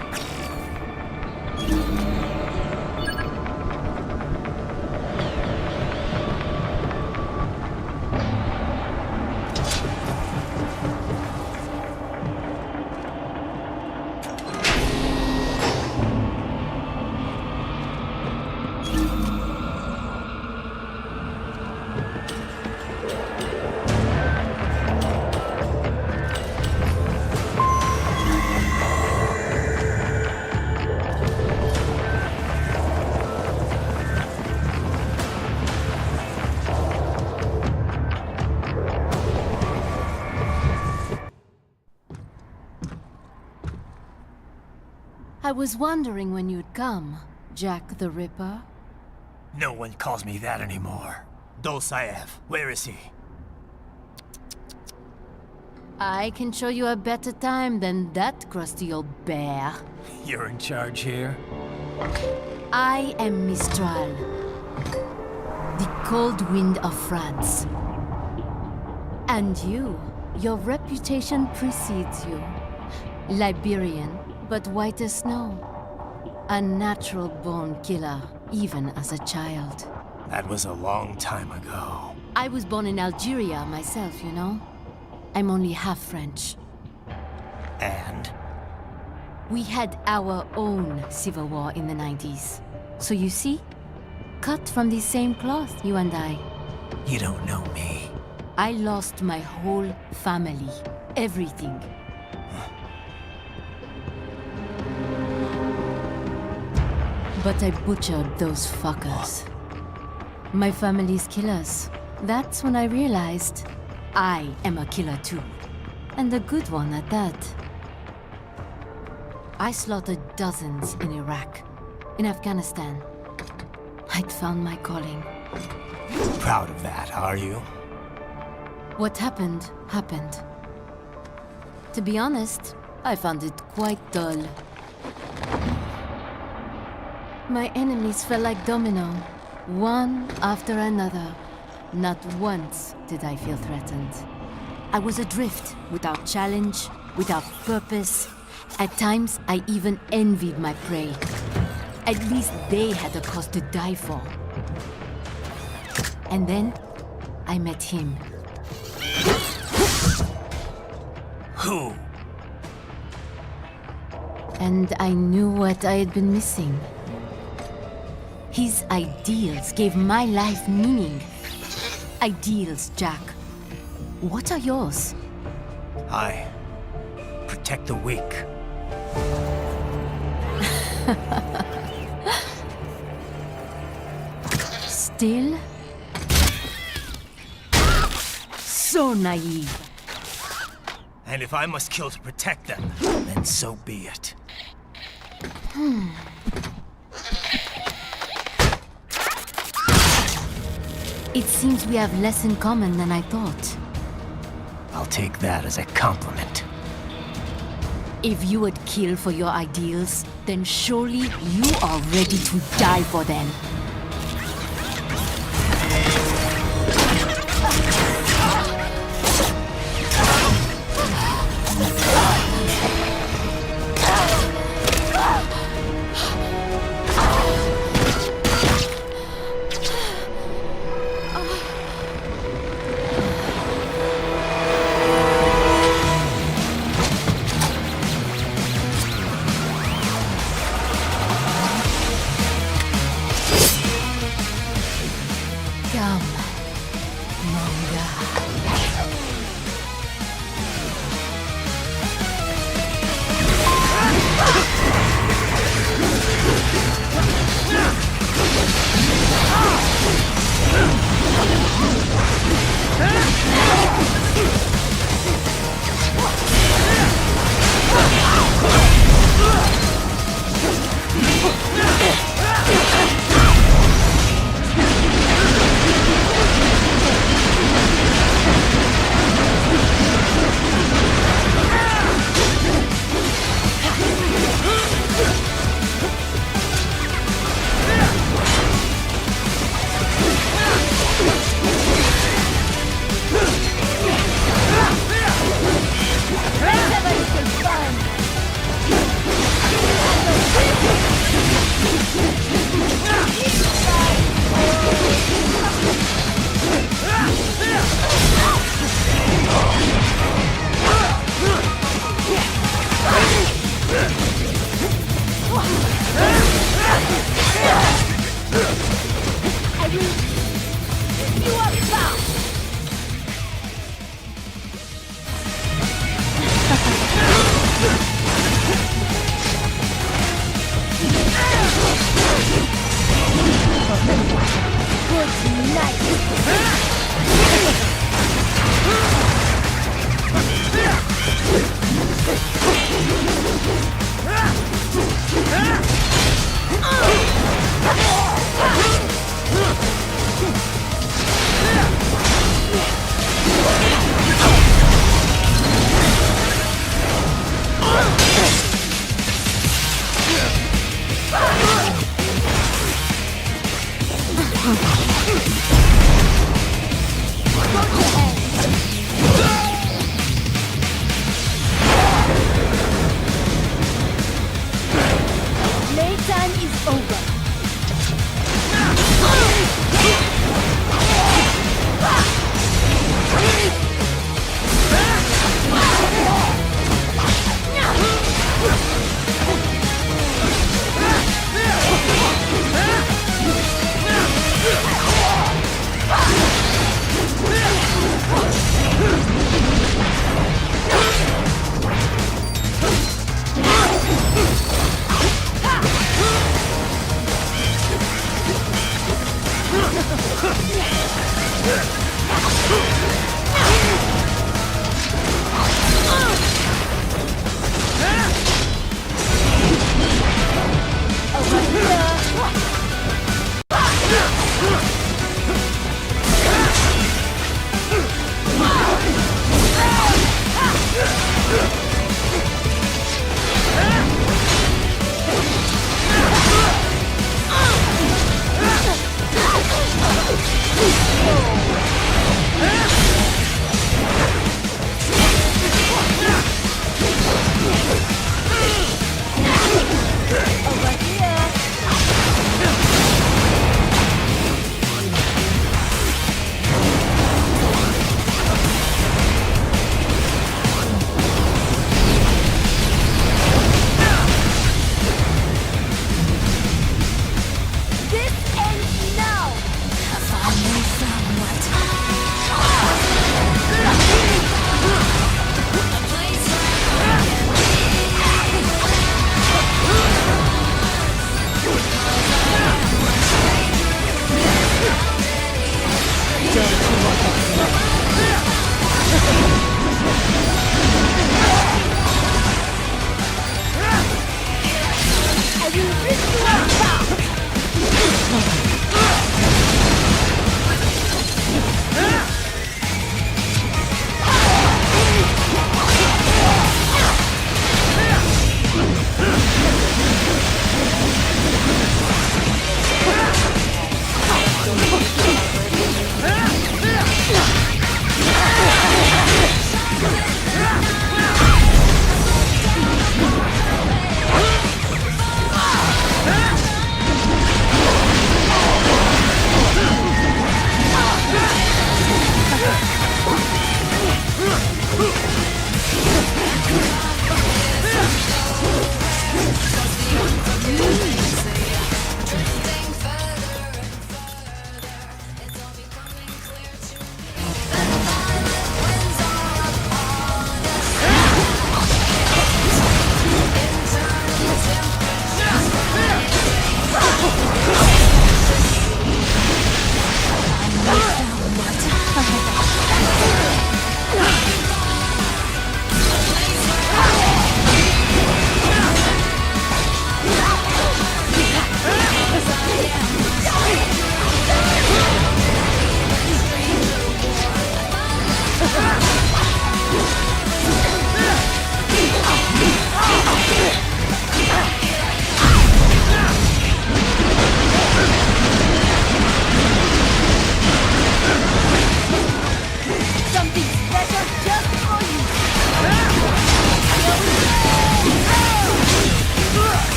I was wondering when you'd come, Jack the Ripper. No one calls me that anymore. Dolsaev, where is he? I can show you a better time than that crusty old bear. You're in charge here? I am Mistral, the cold wind of France. And your reputation precedes you. Liberian, but white as snow. A natural-born killer, even as a child. That was a long time ago. I was born in Algeria myself, you know. I'm only half French. And? We had our own civil war in the 90s. So you see? Cut from the same cloth, you and I. You don't know me. I lost my whole family. Everything. But I butchered those fuckers. My family's killers. That's when I realized I am a killer too. And a good one at that. I slaughtered dozens in Iraq, in Afghanistan. I'd found my calling. Proud of that, are you? What happened, happened. To be honest, I found it quite dull. My enemies fell like domino, one after another. Not once did I feel threatened. I was adrift, without challenge, without purpose. At times, I even envied my prey. At least they had a cause to die for. And then, I met him. Who? And I knew what I had been missing. His ideals gave my life meaning. Ideals, Jack. What are yours? I protect the weak. Still? So naive. And if I must kill to protect them, then so be it. It seems we have less in common than I thought. I'll take that as a compliment. If you would kill for your ideals, then surely you are ready to die for them.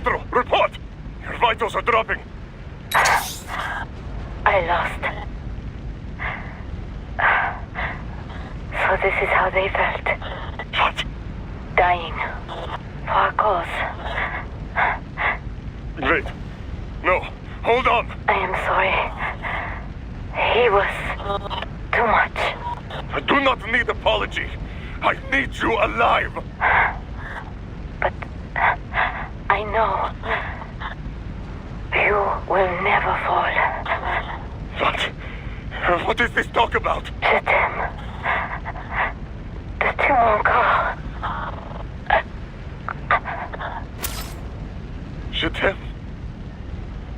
Maestro, report! Your vitals are dropping. I lost. So this is how they felt. What? Dying. For a cause. Wait. No. Hold on. I am sorry. He was too much. I do not need apology. I need you alive. But I know you will never fall. What? What is this talk about? Je t'aime. De tout mon corps. Je t'aime.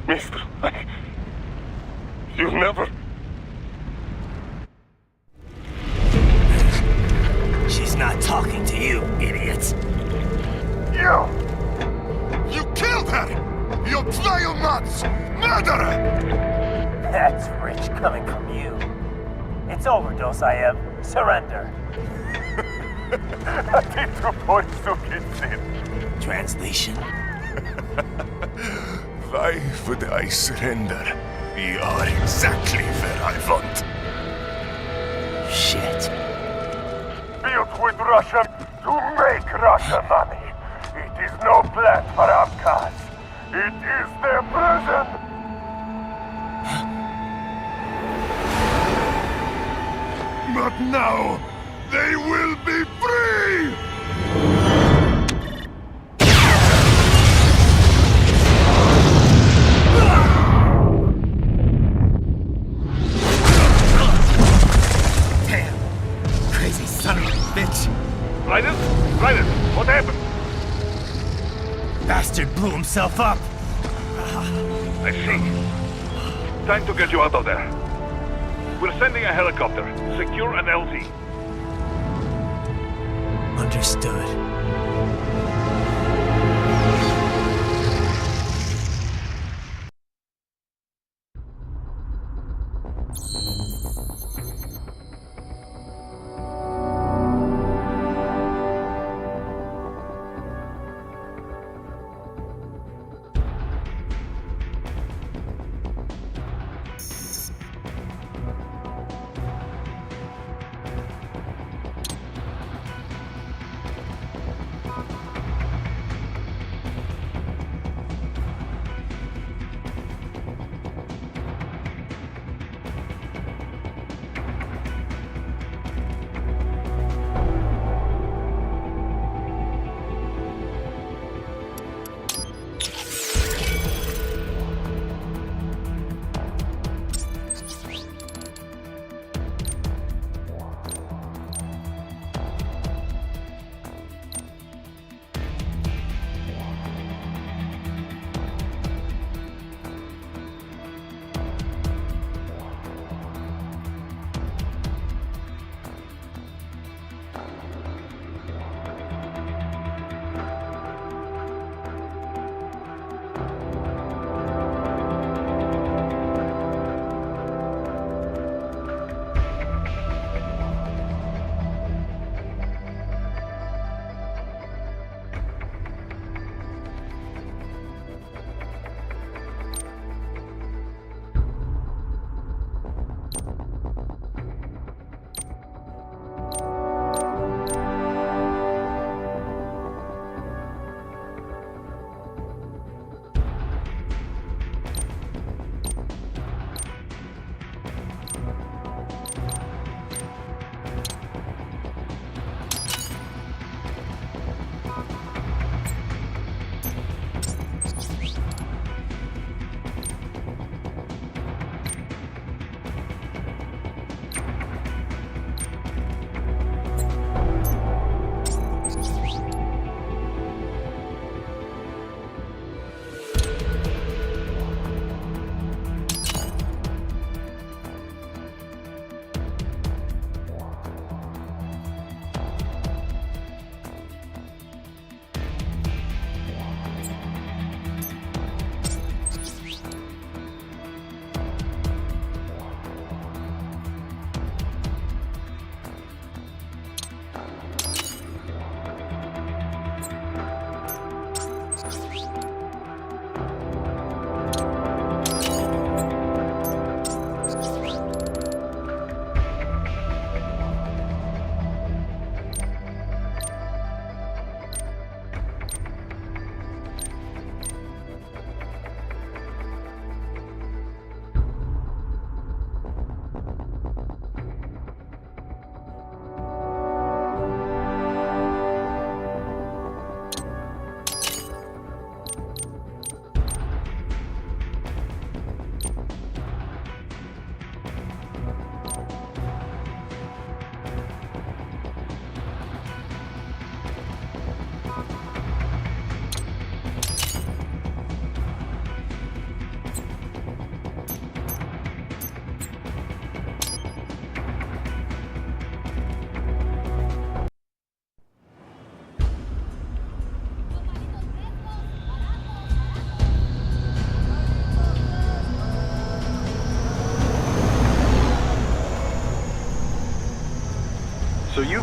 Mister, you'll never... She's not talking to you, idiot. You killed her! You vile nuts! Murderer! That's rich coming from you. It's overdose, I am. Surrender. Translation? Why would I surrender? We are exactly where I want. Shit. Built with Russia to make Russia money. It is no plan for Abkhaz. It is their prison. But now, they will be free! Damn! Crazy son of a bitch! Ryder? Ryder, what happened? Bastard blew himself up! I see. Time to get you out of there. We're sending a helicopter. Secure an LZ. Understood.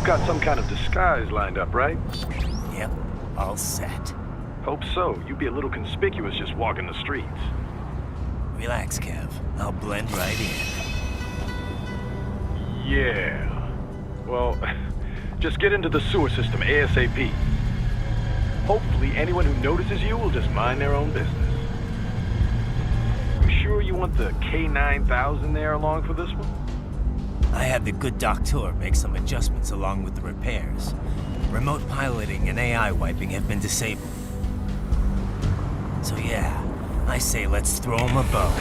got some kind of disguise lined up, right? Yep, all set. Hope so. You'd be a little conspicuous just walking the streets. Relax, Kev. I'll blend right in. Yeah. Well, just get into the sewer system ASAP. Hopefully anyone who notices you will just mind their own business. You sure you want the K9000 there along for this one? I had the good doctor make some adjustments along with the repairs. Remote piloting and AI wiping have been disabled. So yeah, I say let's throw him a bone.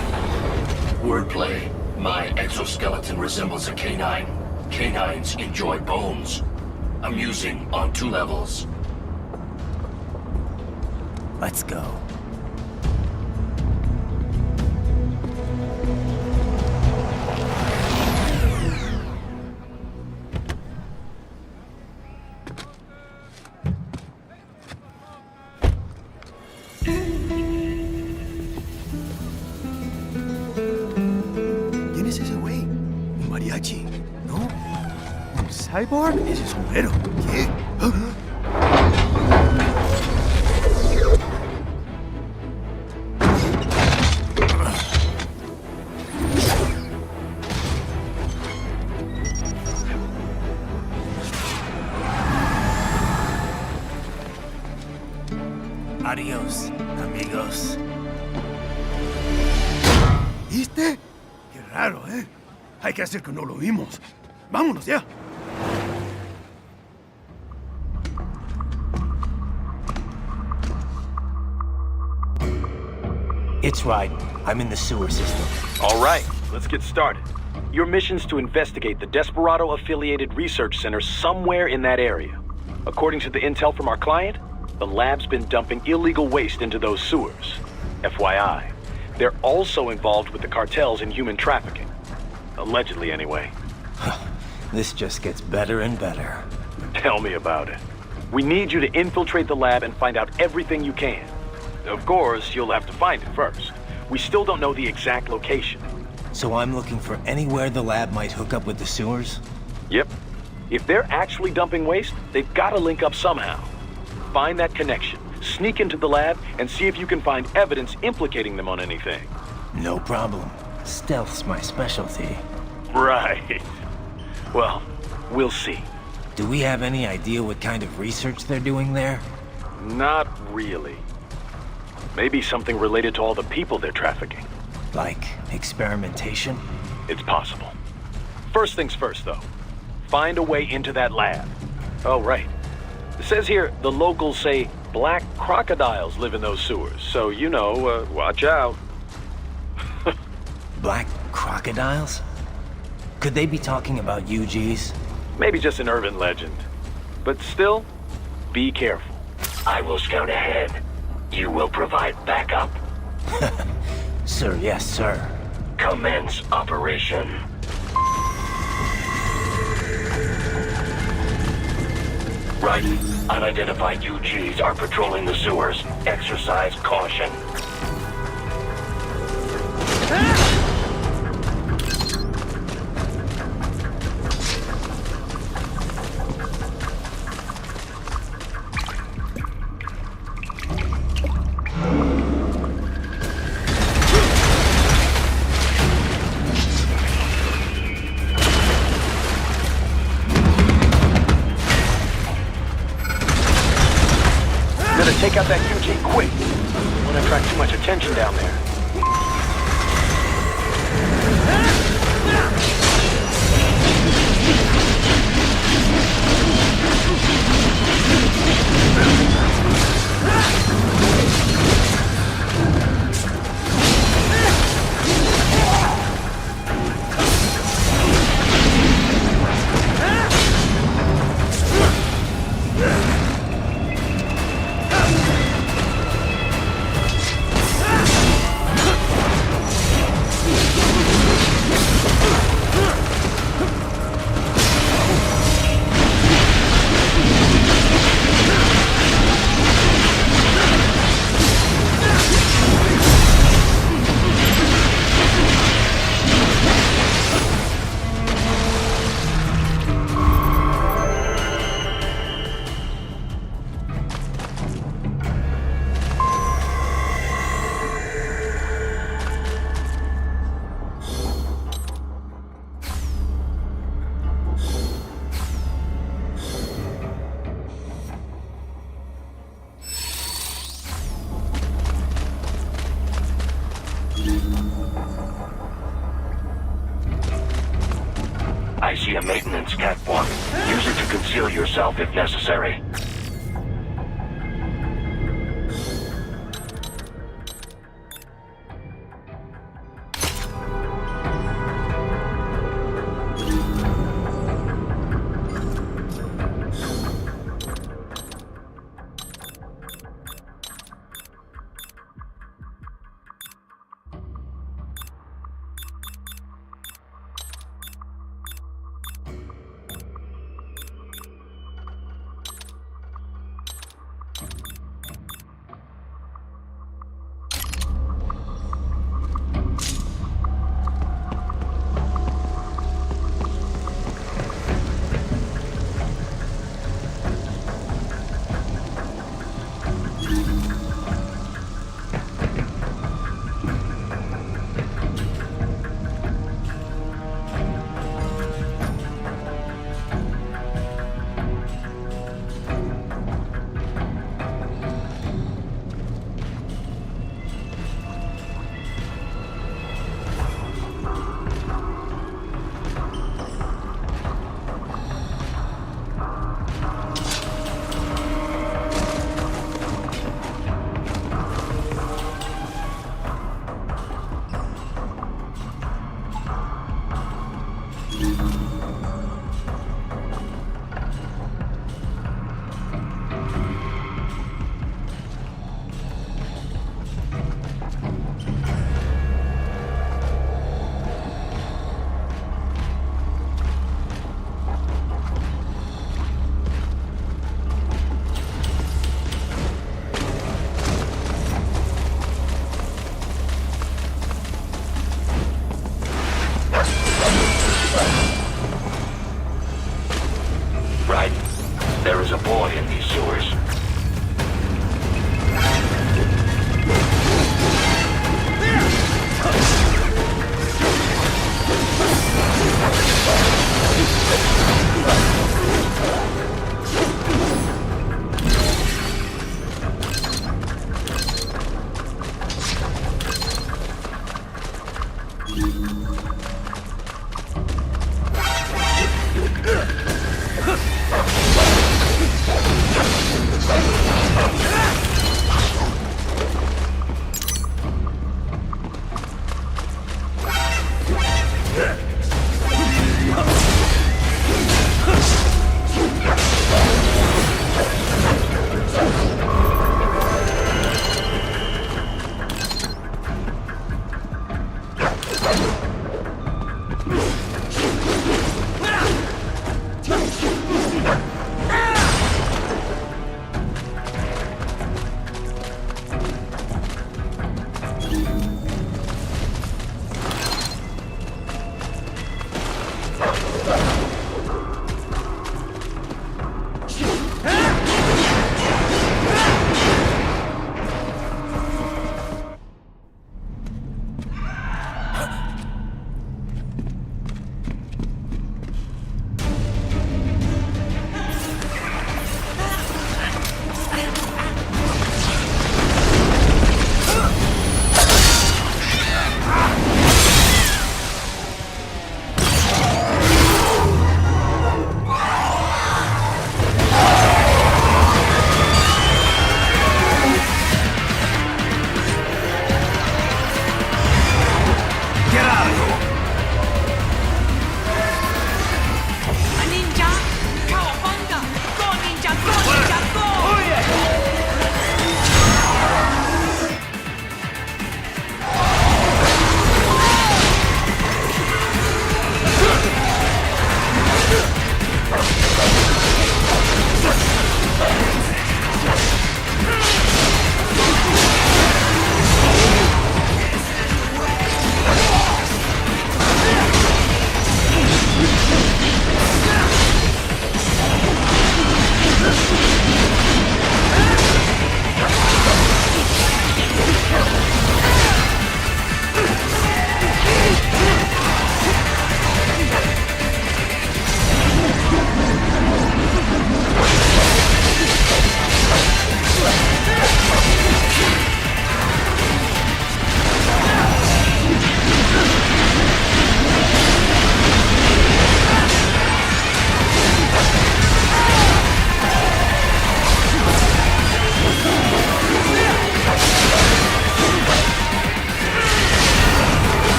Wordplay. My exoskeleton resembles a canine. Canines enjoy bones. Amusing on 2 levels. Let's go. ¿Quién es ese güey? ¿Un mariachi? ¿No? ¿Un cyborg? Ese es sombrero. ¿Qué? Adiós, amigos. ¿Viste? Qué raro, ¿eh? Hay que hacer que no lo vimos. Vámonos ya. It's right. I'm in the sewer system. All right, let's get started. Your mission's to investigate the Desperado-affiliated research center somewhere in that area. According to the intel from our client, the lab's been dumping illegal waste into those sewers. FYI, they're also involved with the cartels in human trafficking. Allegedly, anyway. This just gets better and better. Tell me about it. We need you to infiltrate the lab and find out everything you can. Of course, you'll have to find it first. We still don't know the exact location. So I'm looking for anywhere the lab might hook up with the sewers? Yep. If they're actually dumping waste, they've got to link up somehow. Find that connection, sneak into the lab, and see if you can find evidence implicating them on anything. No problem. Stealth's my specialty. Right. Well, we'll see. Do we have any idea what kind of research they're doing there? Not really. Maybe something related to all the people they're trafficking. Like experimentation? It's possible. First things first, though. Find a way into that lab. Oh, right. It says here the locals say black crocodiles live in those sewers, so, you know, watch out. Black crocodiles? Could they be talking about UGs? Maybe just an urban legend. But still, be careful. I will scout ahead. You will provide backup. Sir, yes, sir. Commence operation. Right. Unidentified UGs are patrolling the sewers. Exercise caution. Take out that UG quick. Won't attract too much attention down there. a maintenance catwalk. Use it to conceal yourself if necessary.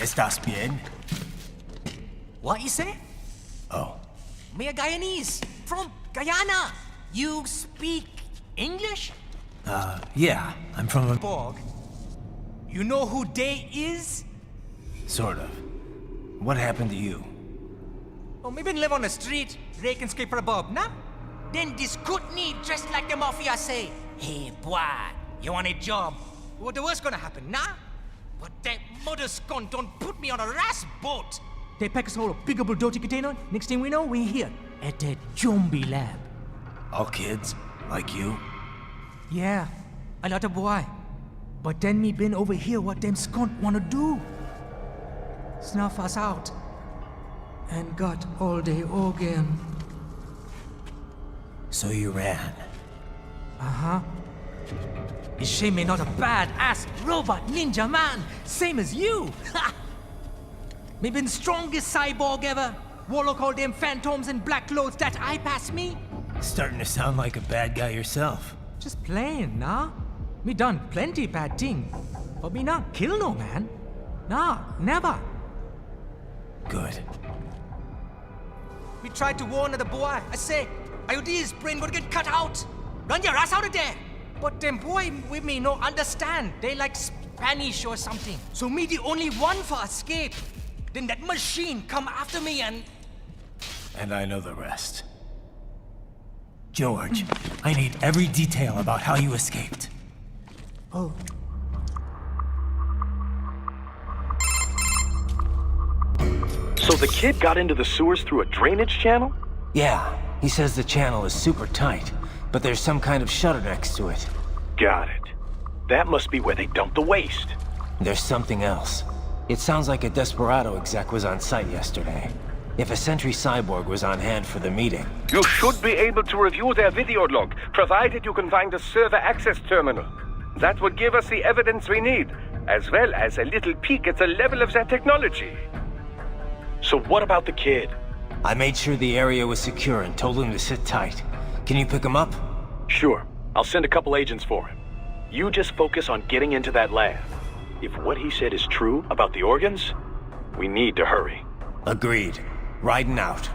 ¿Estás bien? What you say? Oh. Me a Guyanese from Guyana. You speak English? Yeah. I'm from a... Borg. You know who they is? Sort of. What happened to you? Oh, me been live on the street, raking scrape for a bob, nah? Then this Kootenai dressed like the mafia say, "Hey, boy, you want a job?" What the worst gonna happen, nah? But that mother scum don't put me on a ras boat. They pack us all a big old dirty container. Next thing we know, we're here at the zombie lab. All kids? Like you? Yeah, a lot of boy. But then me been over here what them skunt wanna do. Snuff us out. And got all the organ. So you ran? Uh-huh. It's shame me not a bad-ass robot ninja man, same as you. Ha! Me been strongest cyborg ever. Warlock all them phantoms in black clothes that eye pass me. Starting to sound like a bad guy yourself. Just playing, nah? Me done plenty bad thing. But me not kill no man. Nah, never. Good. We tried to warn the boy. I say, Ayood's brain would get cut out. Run your ass out of there. But them boy with me no understand. They like Spanish or something. So me the only one for escape. Then that machine come after me and... And I know the rest. George, I need every detail about how you escaped. Oh. So the kid got into the sewers through a drainage channel? Yeah, he says the channel is super tight, but there's some kind of shutter next to it. Got it. That must be where they dumped the waste. There's something else. It sounds like a Desperado exec was on site yesterday. If a Sentry cyborg was on hand for the meeting. You should be able to review their video log, provided you can find a server access terminal. That would give us the evidence we need, as well as a little peek at the level of their technology. So what about the kid? I made sure the area was secure and told him to sit tight. Can you pick him up? Sure. I'll send a couple agents for him. You just focus on getting into that lab. If what he said is true about the organs, we need to hurry. Agreed. Riding out.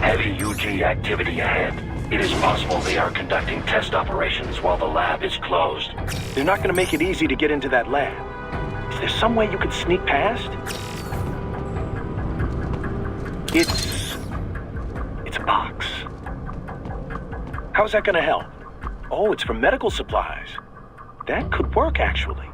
Heavy UG activity ahead. It is possible they are conducting test operations while the lab is closed. They're not gonna make it easy to get into that lab. Is there some way you could sneak past? It's a box. How's that gonna help? Oh, it's for medical supplies. That could work, actually.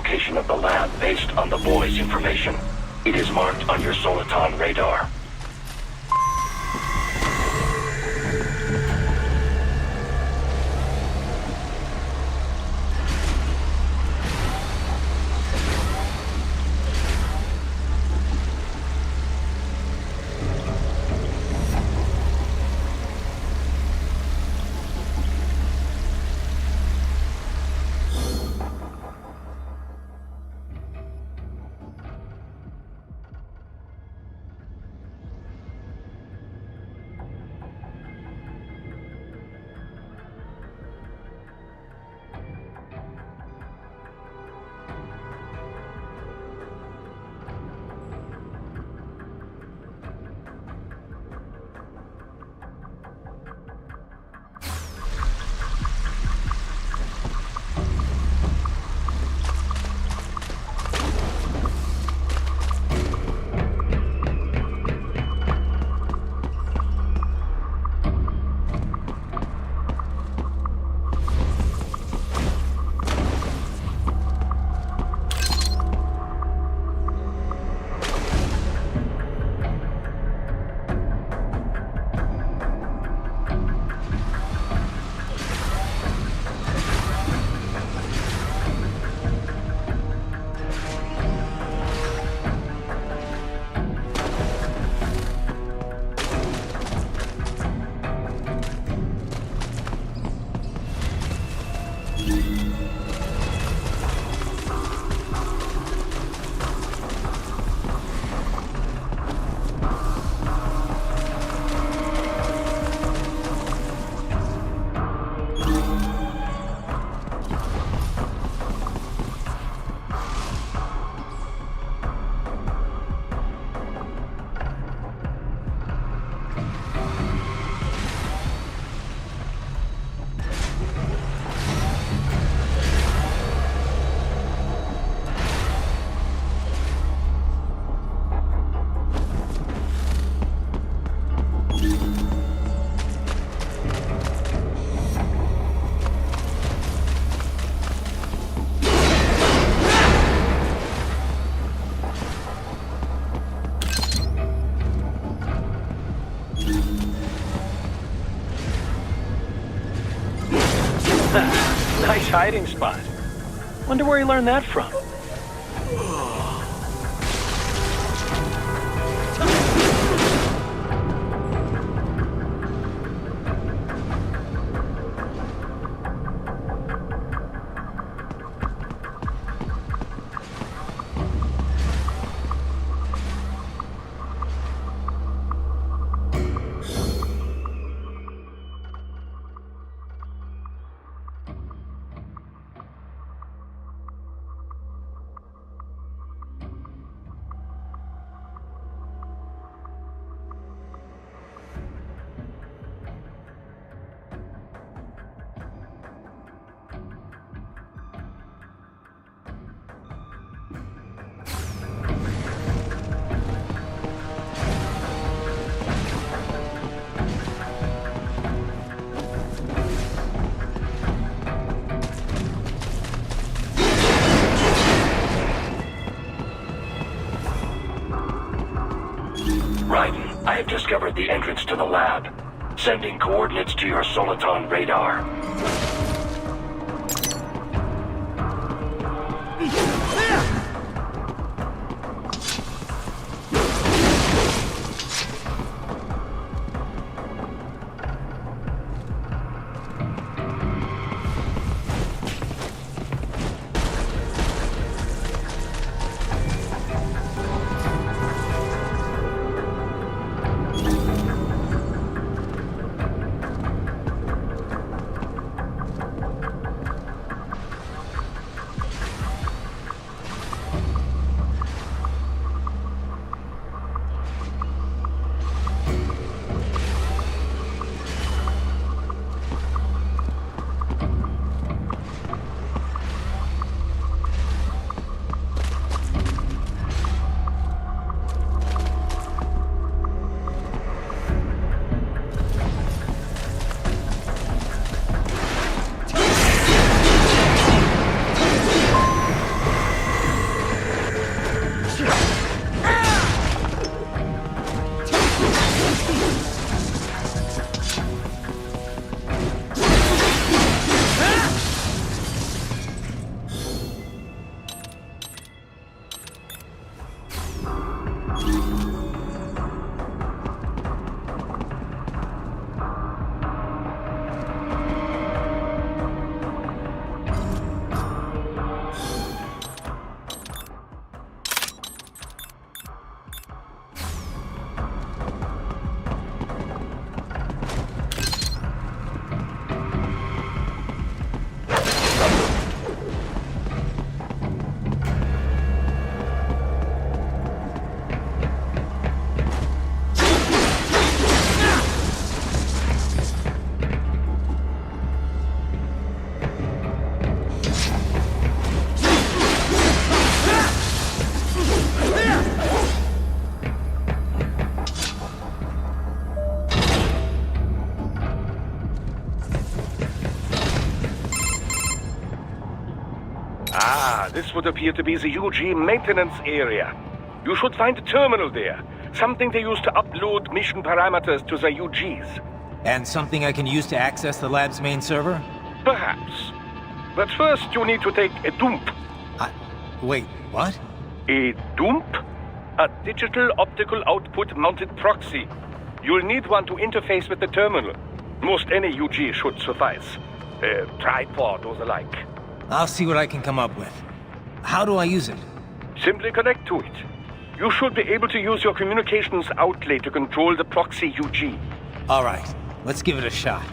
location of the lab based on the boy's information. It is marked on your Soliton radar. Nice hiding spot. Wonder where he learned that from. Raiden, I have discovered the entrance to the lab. Sending coordinates to your Soliton radar. This would appear to be the UG maintenance area. You should find a terminal there. Something they use to upload mission parameters to the UGs. And something I can use to access the lab's main server? Perhaps. But first you need to take a dump. Wait, what? A dump? A digital optical output mounted proxy. You'll need one to interface with the terminal. Most any UG should suffice. A tripod or the like. I'll see what I can come up with. How do I use it? Simply connect to it. You should be able to use your communications outlay to control the proxy UG. All right, let's give it a shot.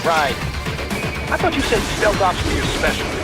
Right. I thought you said stealth ops were your specialty.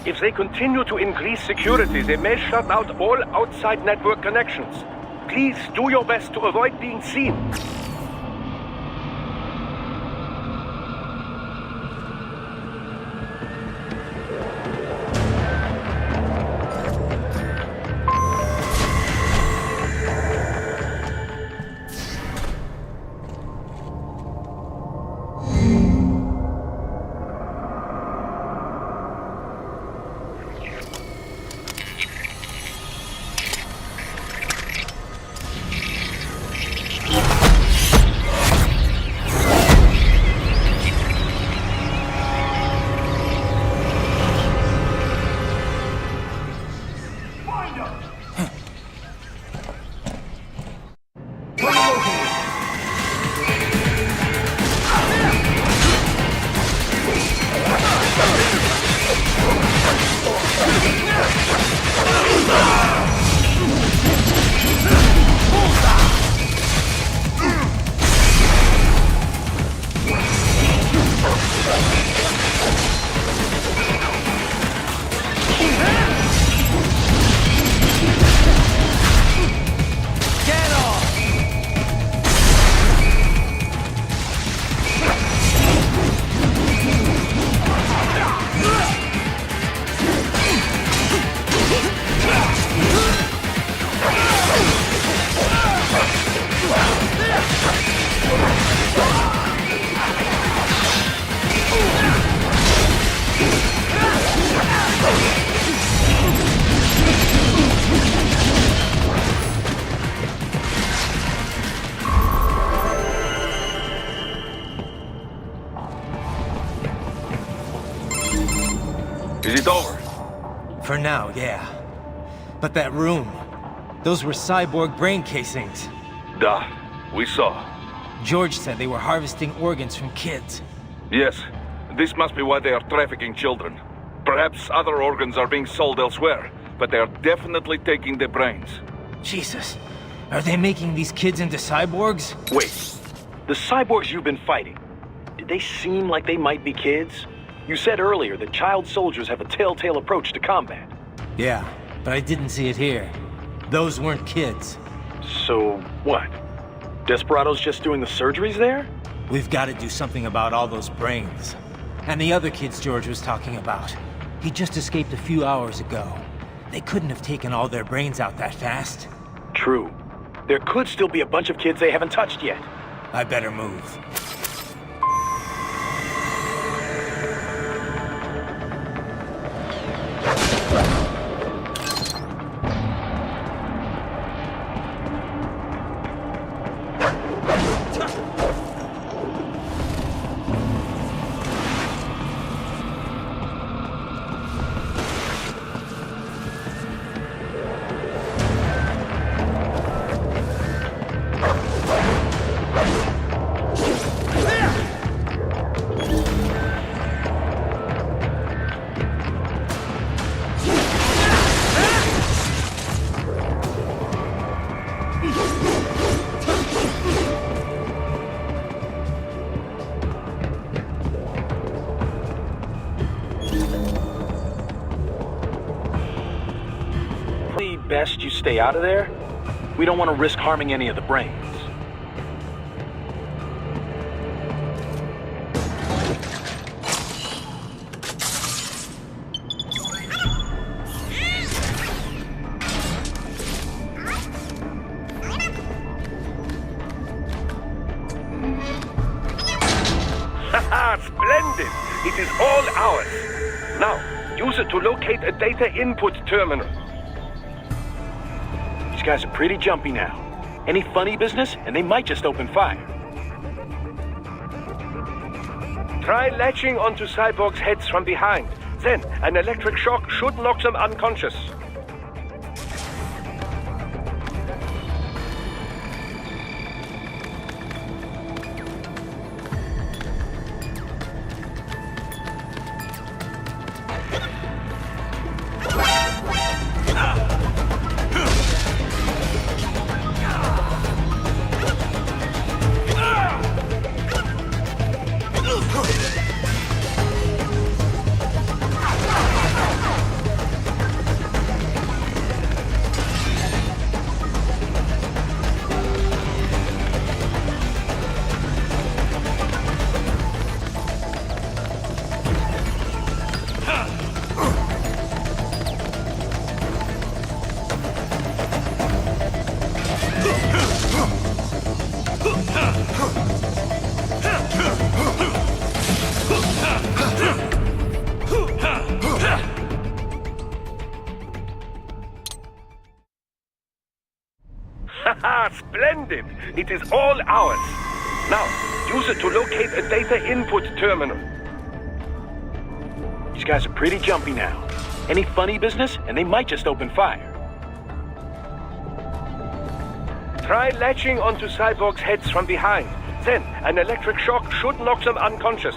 If they continue to increase security, they may shut out all outside network connections. Please do your best to avoid being seen. Is it over? For now, yeah. But that room, those were cyborg brain casings. Duh. We saw. George said they were harvesting organs from kids. Yes. This must be why they are trafficking children. Perhaps other organs are being sold elsewhere, but they are definitely taking the brains. Jesus. Are they making these kids into cyborgs? Wait. The cyborgs you've been fighting, did they seem like they might be kids? You said earlier that child soldiers have a telltale approach to combat. Yeah, but I didn't see it here. Those weren't kids. So, what? Desperados just doing the surgeries there? We've got to do something about all those brains. And the other kids George was talking about. He just escaped a few hours ago. They couldn't have taken all their brains out that fast. True. There could still be a bunch of kids they haven't touched yet. I better move. Best you stay out of there. We don't want to risk harming any of the brains. Haha, splendid! It is all ours. Now, use it to locate a data input terminal. These guys are pretty jumpy now. Any funny business, and they might just open fire. Try latching onto cyborgs' heads from behind. Then, an electric shock should knock them unconscious. Haha, splendid! It is all ours. Now, use it to locate a data input terminal. These guys are pretty jumpy now. Any funny business, and they might just open fire. Try latching onto cyborgs' heads from behind. Then, an electric shock should knock them unconscious.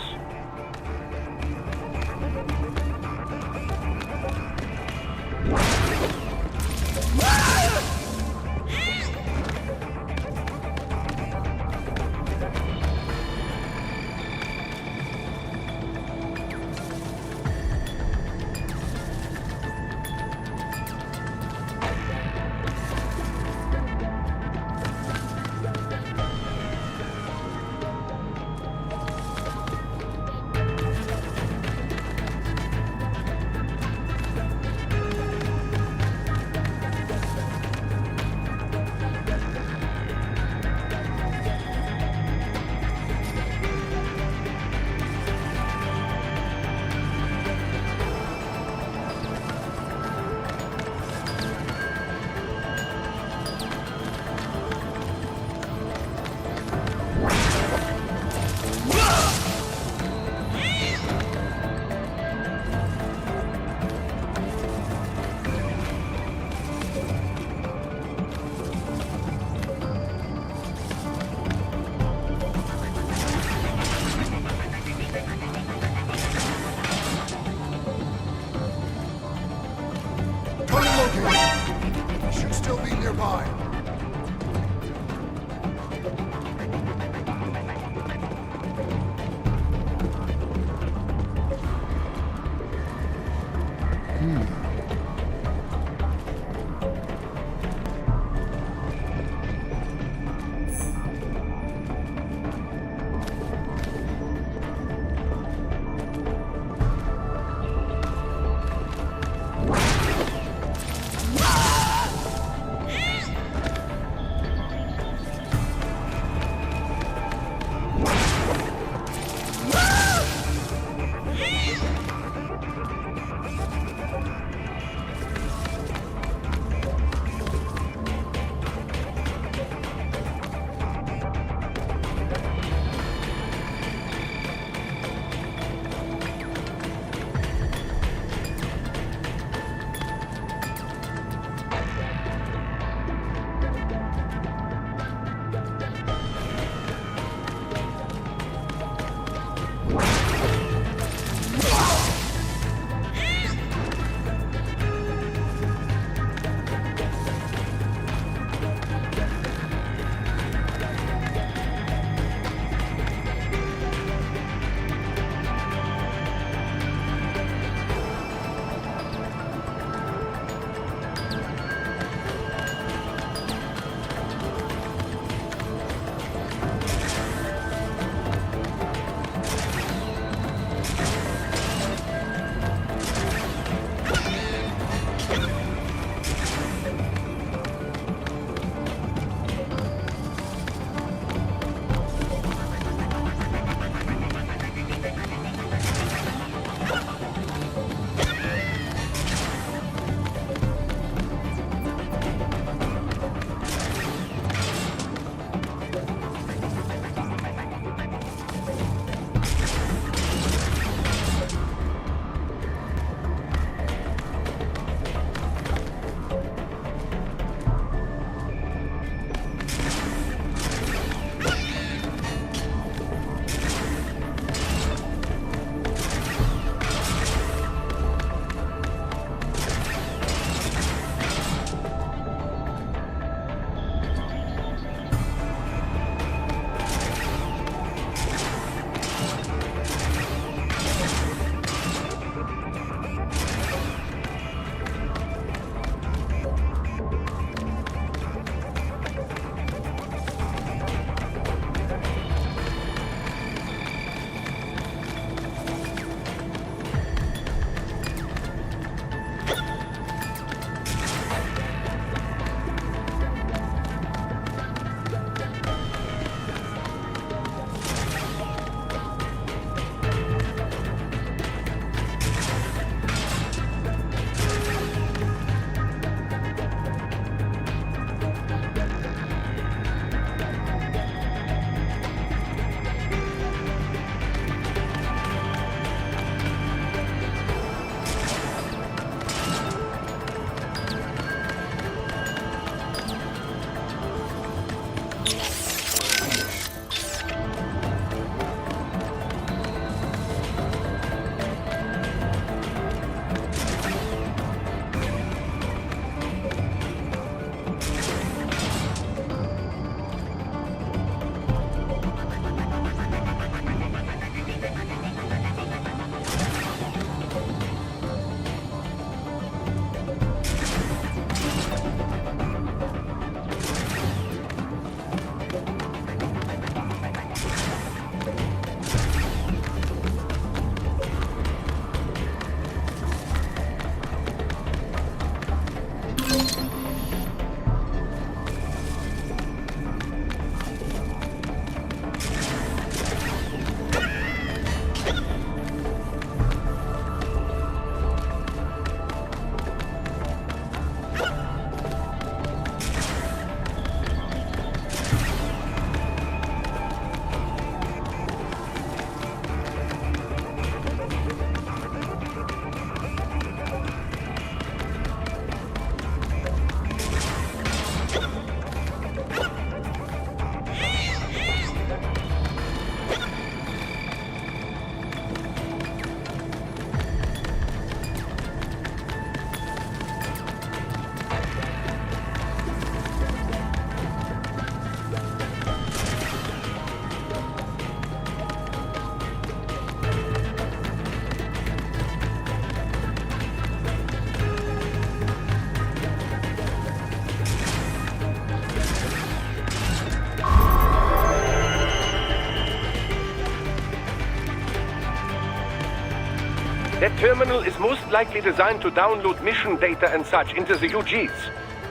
That terminal is most likely designed to download mission data and such into the UGs.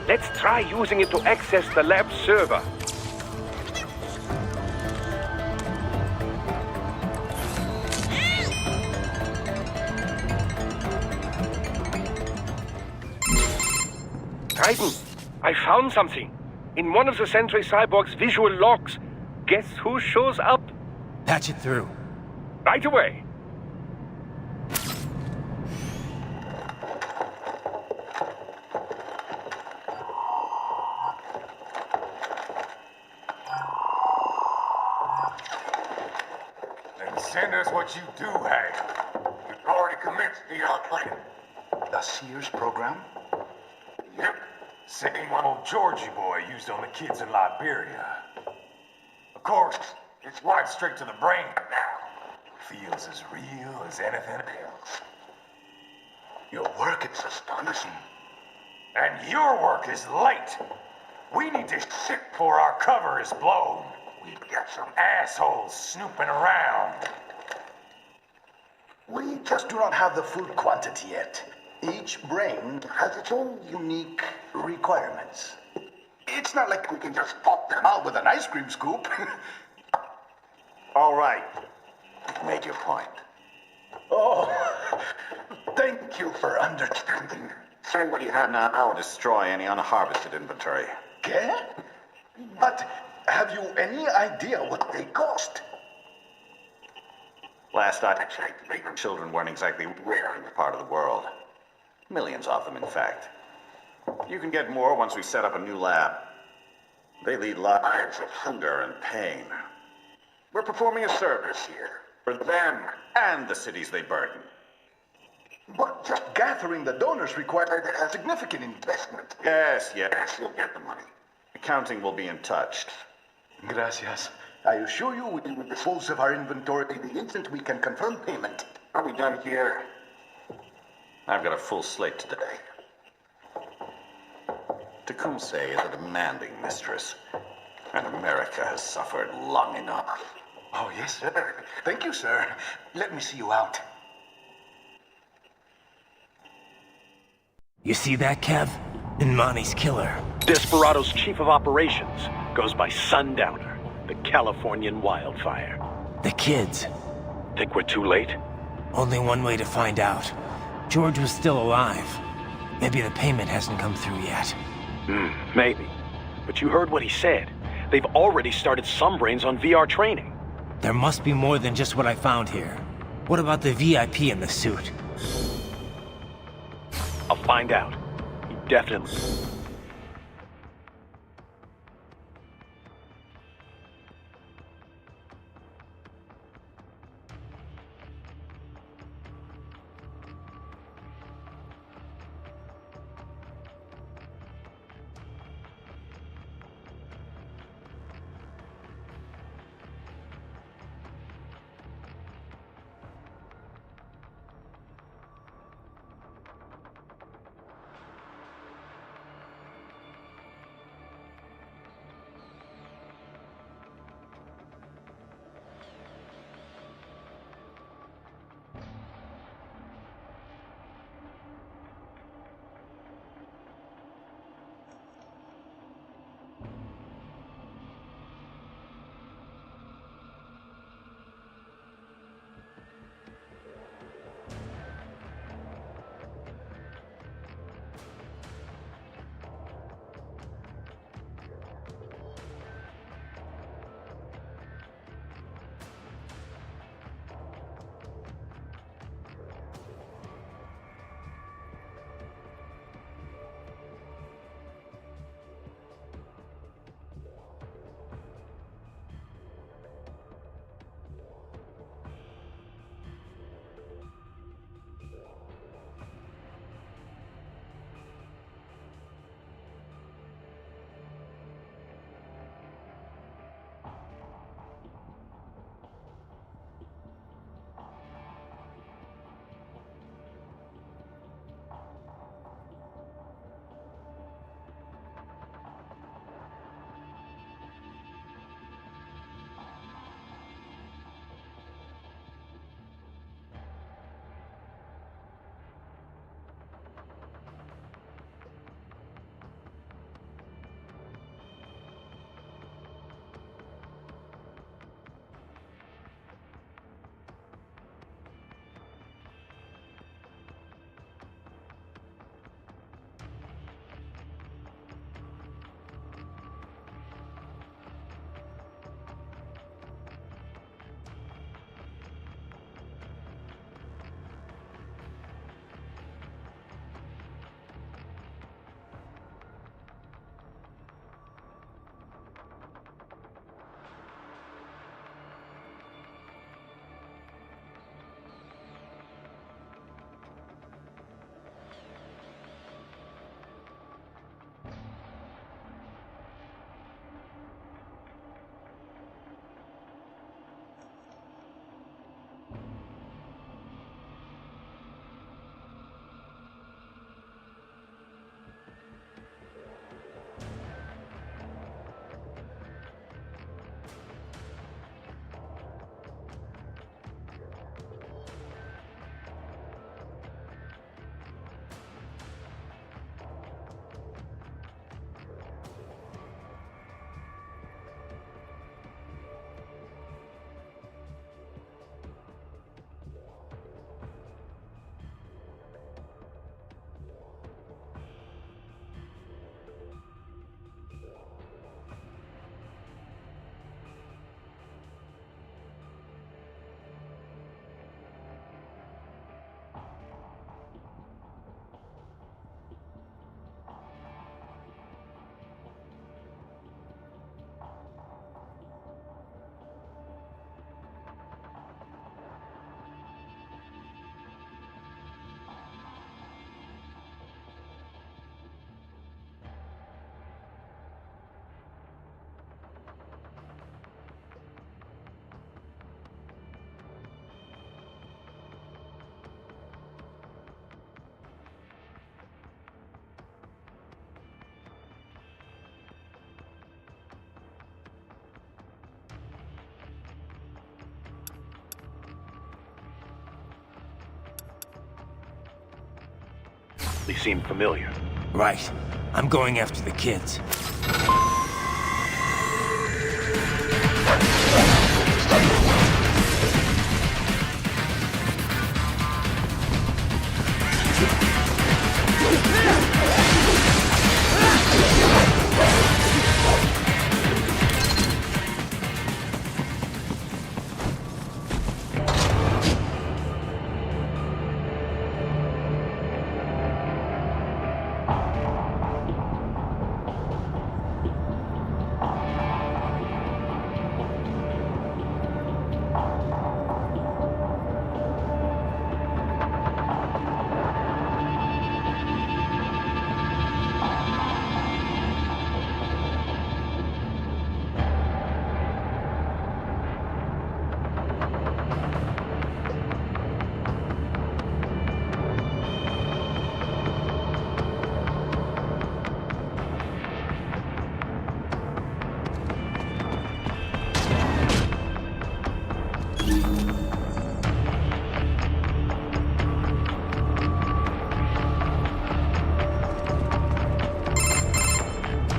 Let's try using it to access the lab server. Titan, I found something. In one of the Sentry Cyborg's visual logs. Guess who shows up? Patch it through. Right away. Then send us what you do have. You've already commenced the plan. The Sears program? Yep. Same one old Georgie boy used on the kids in Liberia. Of course, it's right straight to the brain now. Feels as real as anything else. Your work is astonishing. And your work is late. We need this shit before our cover is blown. We've got some assholes snooping around. We just do not have the full quantity yet. Each brain has its own unique requirements. It's not like we can just pop them out with an ice cream scoop. All right. You've made your point. Oh, thank you for understanding. Send what you have now or destroy any unharvested inventory. Okay? But have you any idea what they cost? Last I checked, children weren't exactly rare in this part of the world. Millions of them, in fact. You can get more once we set up a new lab. They lead lives of hunger and pain. We're performing a service here for them and the cities they burden. But just gathering the donors required a significant investment. Yes, you'll get the money. Accounting will be in touch. Gracias. I assure you we will dispose of our inventory the instant we can confirm payment. Are we done here? I've got a full slate today. Tecumseh is a demanding mistress, and America has suffered long enough. Oh, yes, sir. Thank you, sir. Let me see you out. You see that, Kev? Inmani's killer. Desperado's chief of operations goes by Sundowner, the Californian wildfire. The kids. Think we're too late? Only one way to find out. George was still alive. Maybe the payment hasn't come through yet. Maybe. But you heard what he said. They've already started some brains on VR training. There must be more than just what I found here. What about the VIP in the suit? I'll find out. He definitely... They seem familiar. Right. I'm going after the kids.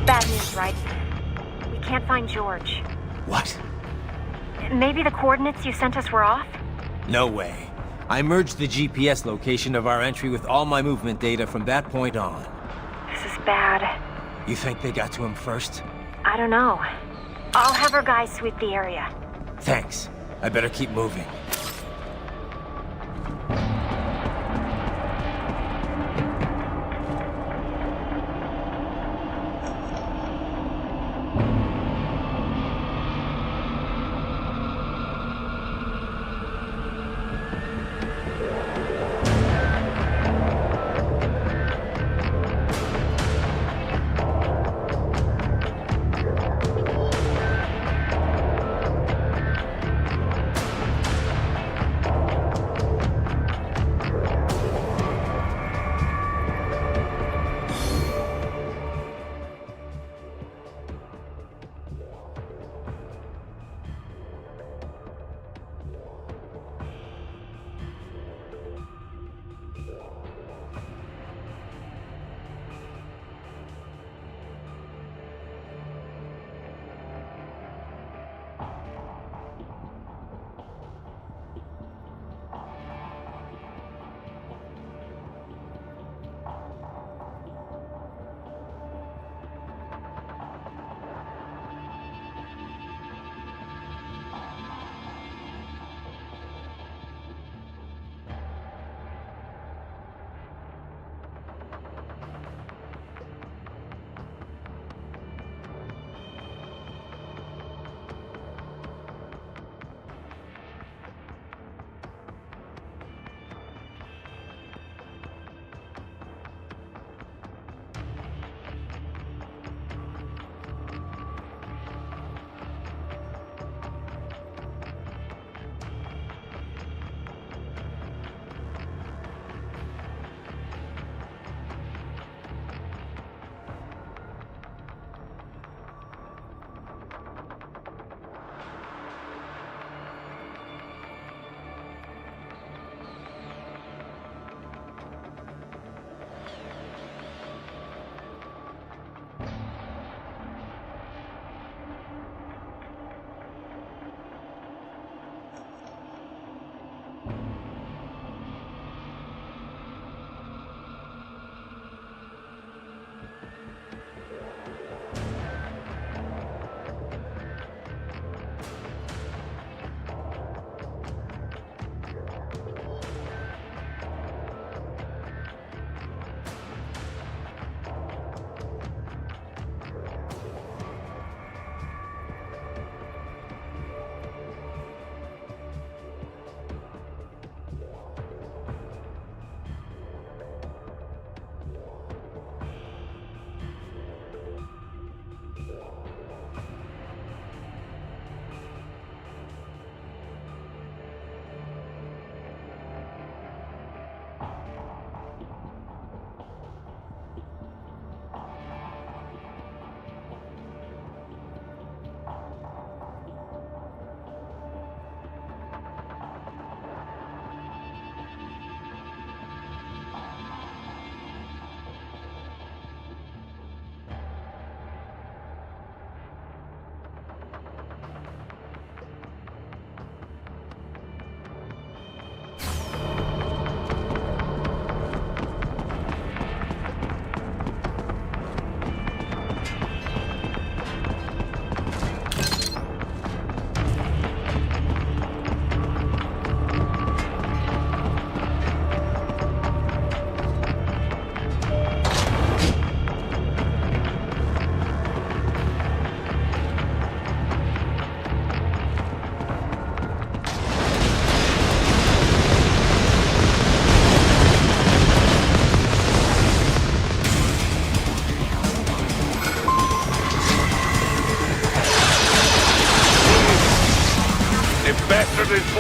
Bad news, right? We can't find George. What? Maybe the coordinates you sent us were off? No way. I merged the GPS location of our entry with all my movement data from that point on. This is bad. You think they got to him first? I don't know. I'll have our guys sweep the area. Thanks. I better keep moving.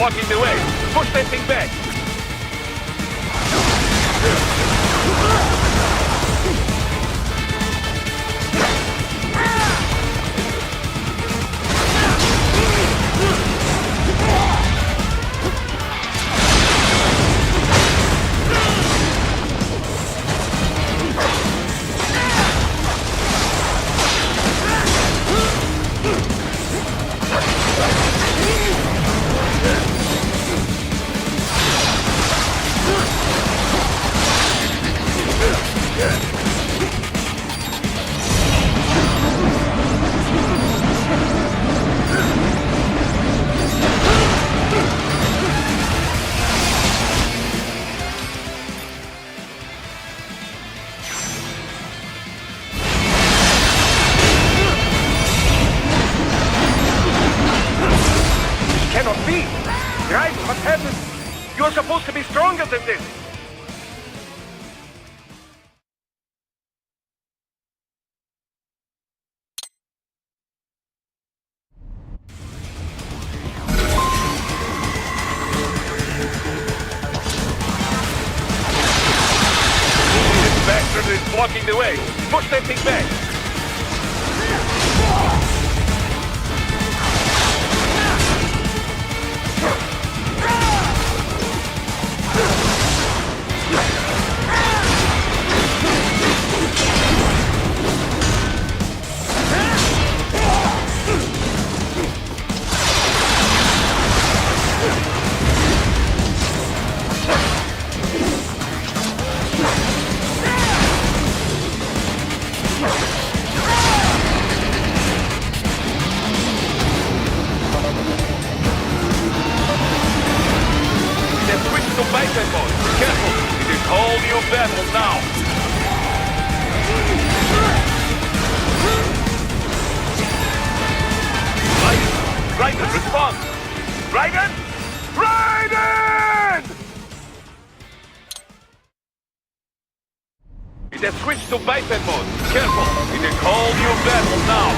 blocking the way. Push that thing back. Cannot be! Right? What happened? You're supposed to be stronger than this! This bastard is blocking the way. Push that thing back. Careful! It is all new battle now! Raiden, respond! Raiden! Raiden! It has switched to biped mode. Careful! It is all new battle now!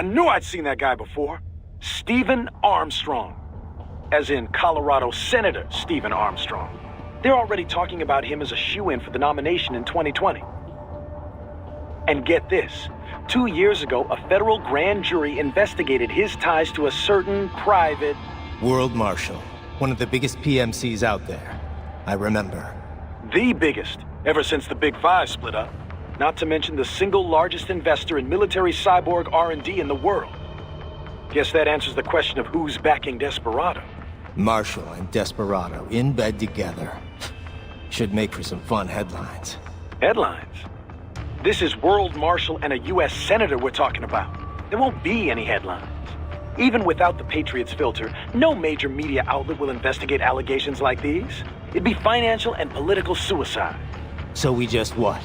I knew I'd seen that guy before. Stephen Armstrong. As in Colorado Senator Stephen Armstrong. They're already talking about him as a shoo-in for the nomination in 2020. And get this. 2 years ago, a federal grand jury investigated his ties to a certain private... World Marshal. One of the biggest PMCs out there. I remember. The biggest, ever since the Big Five split up. Not to mention the single largest investor in military cyborg R&D in the world. Guess that answers the question of who's backing Desperado. Marshall and Desperado in bed together. Should make for some fun headlines. Headlines? This is World Marshal and a U.S. Senator we're talking about. There won't be any headlines. Even without the Patriots filter, no major media outlet will investigate allegations like these. It'd be financial and political suicide. So we just what?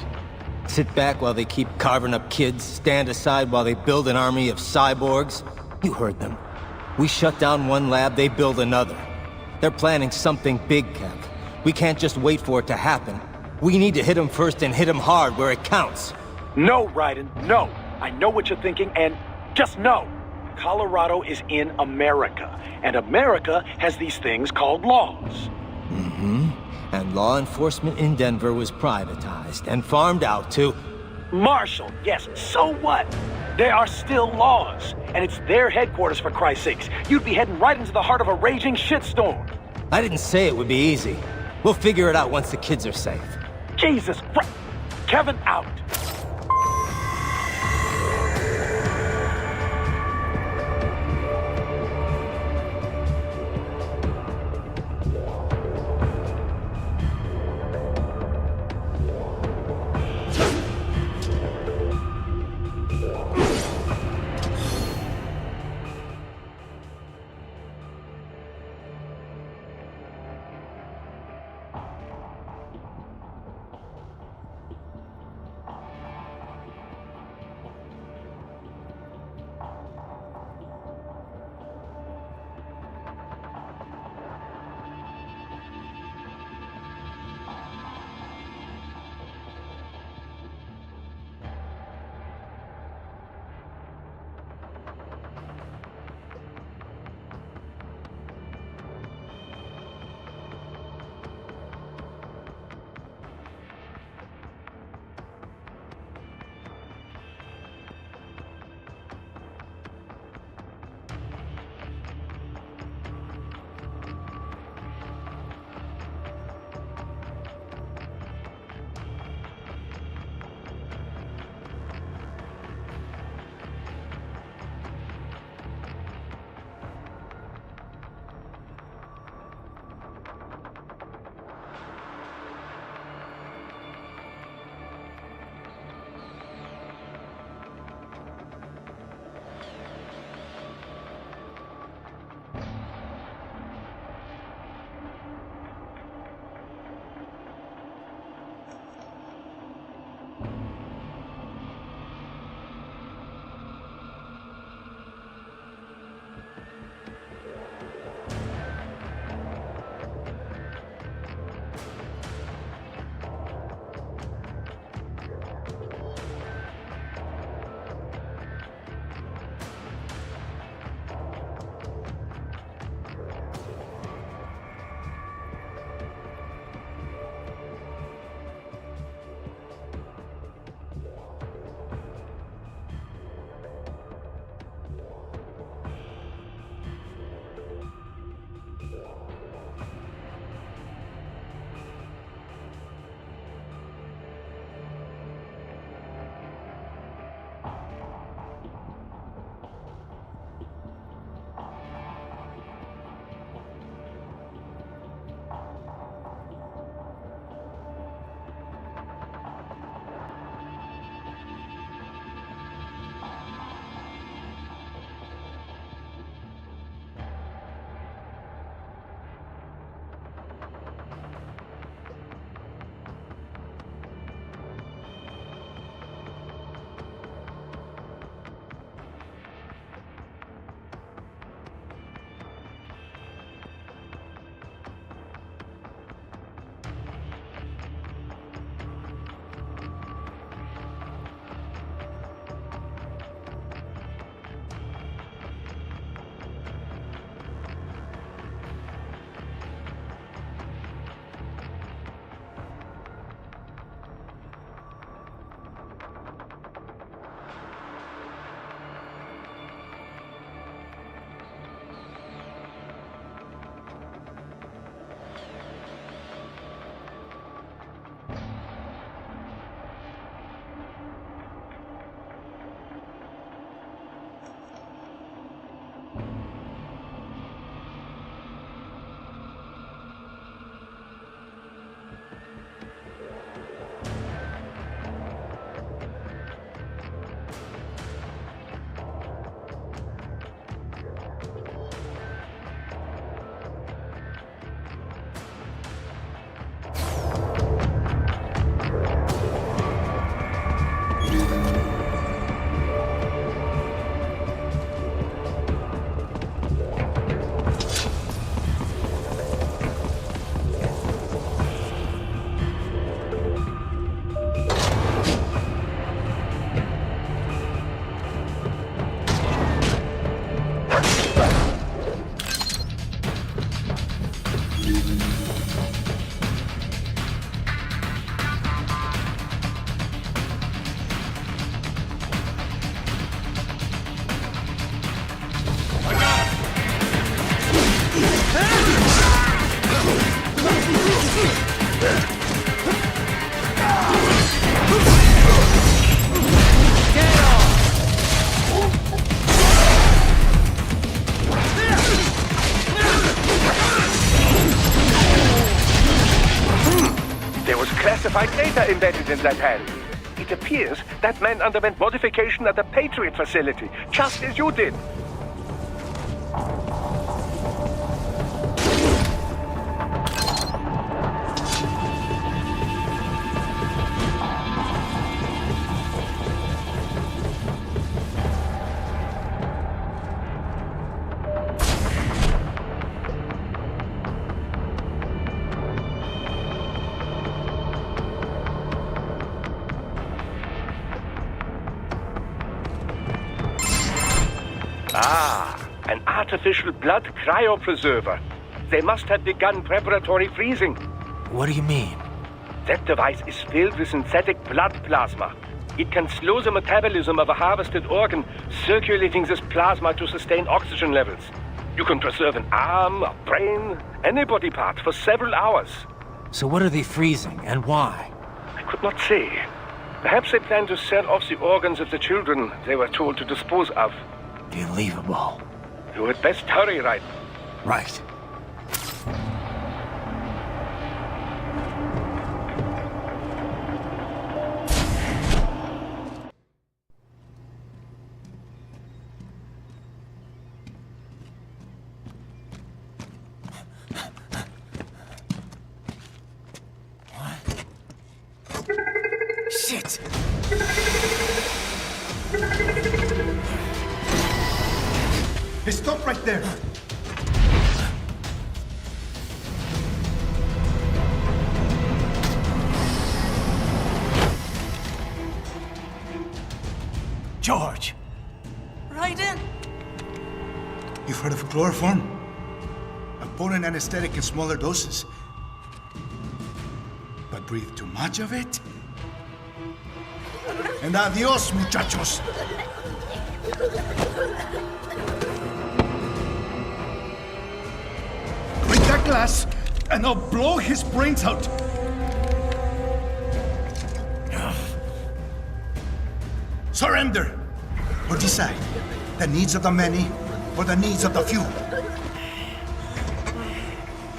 Sit back while they keep carving up kids, stand aside while they build an army of cyborgs? You heard them. We shut down one lab, they build another. They're planning something big, Kev. We can't just wait for it to happen. We need to hit them first and hit them hard where it counts. No, Raiden, no. I know what you're thinking, and just know. Colorado is in America, and America has these things called laws. Mm-hmm. And law enforcement in Denver was privatized and farmed out to... Marshall, yes, so what? There are still laws, and it's their headquarters, for Christ's sakes. You'd be heading right into the heart of a raging shitstorm. I didn't say it would be easy. We'll figure it out once the kids are safe. Jesus Christ! Kevin out! classified data embedded in that hand. It appears that man underwent modification at the Patriot facility, just as you did. An artificial blood cryopreserver. They must have begun preparatory freezing. What do you mean? That device is filled with synthetic blood plasma. It can slow the metabolism of a harvested organ, circulating this plasma to sustain oxygen levels. You can preserve an arm, a brain, any body part for several hours. So what are they freezing, and why? I could not say. Perhaps they plan to sell off the organs of the children they were told to dispose of. Unbelievable. You had best hurry, right? Right. Shit! Hey, stop right there! George! Raiden! You've heard of chloroform? A potent anesthetic in smaller doses. But breathe too much of it? And adios, muchachos! Break that glass, and I'll blow his brains out! Surrender! Or decide, the needs of the many, or the needs of the few.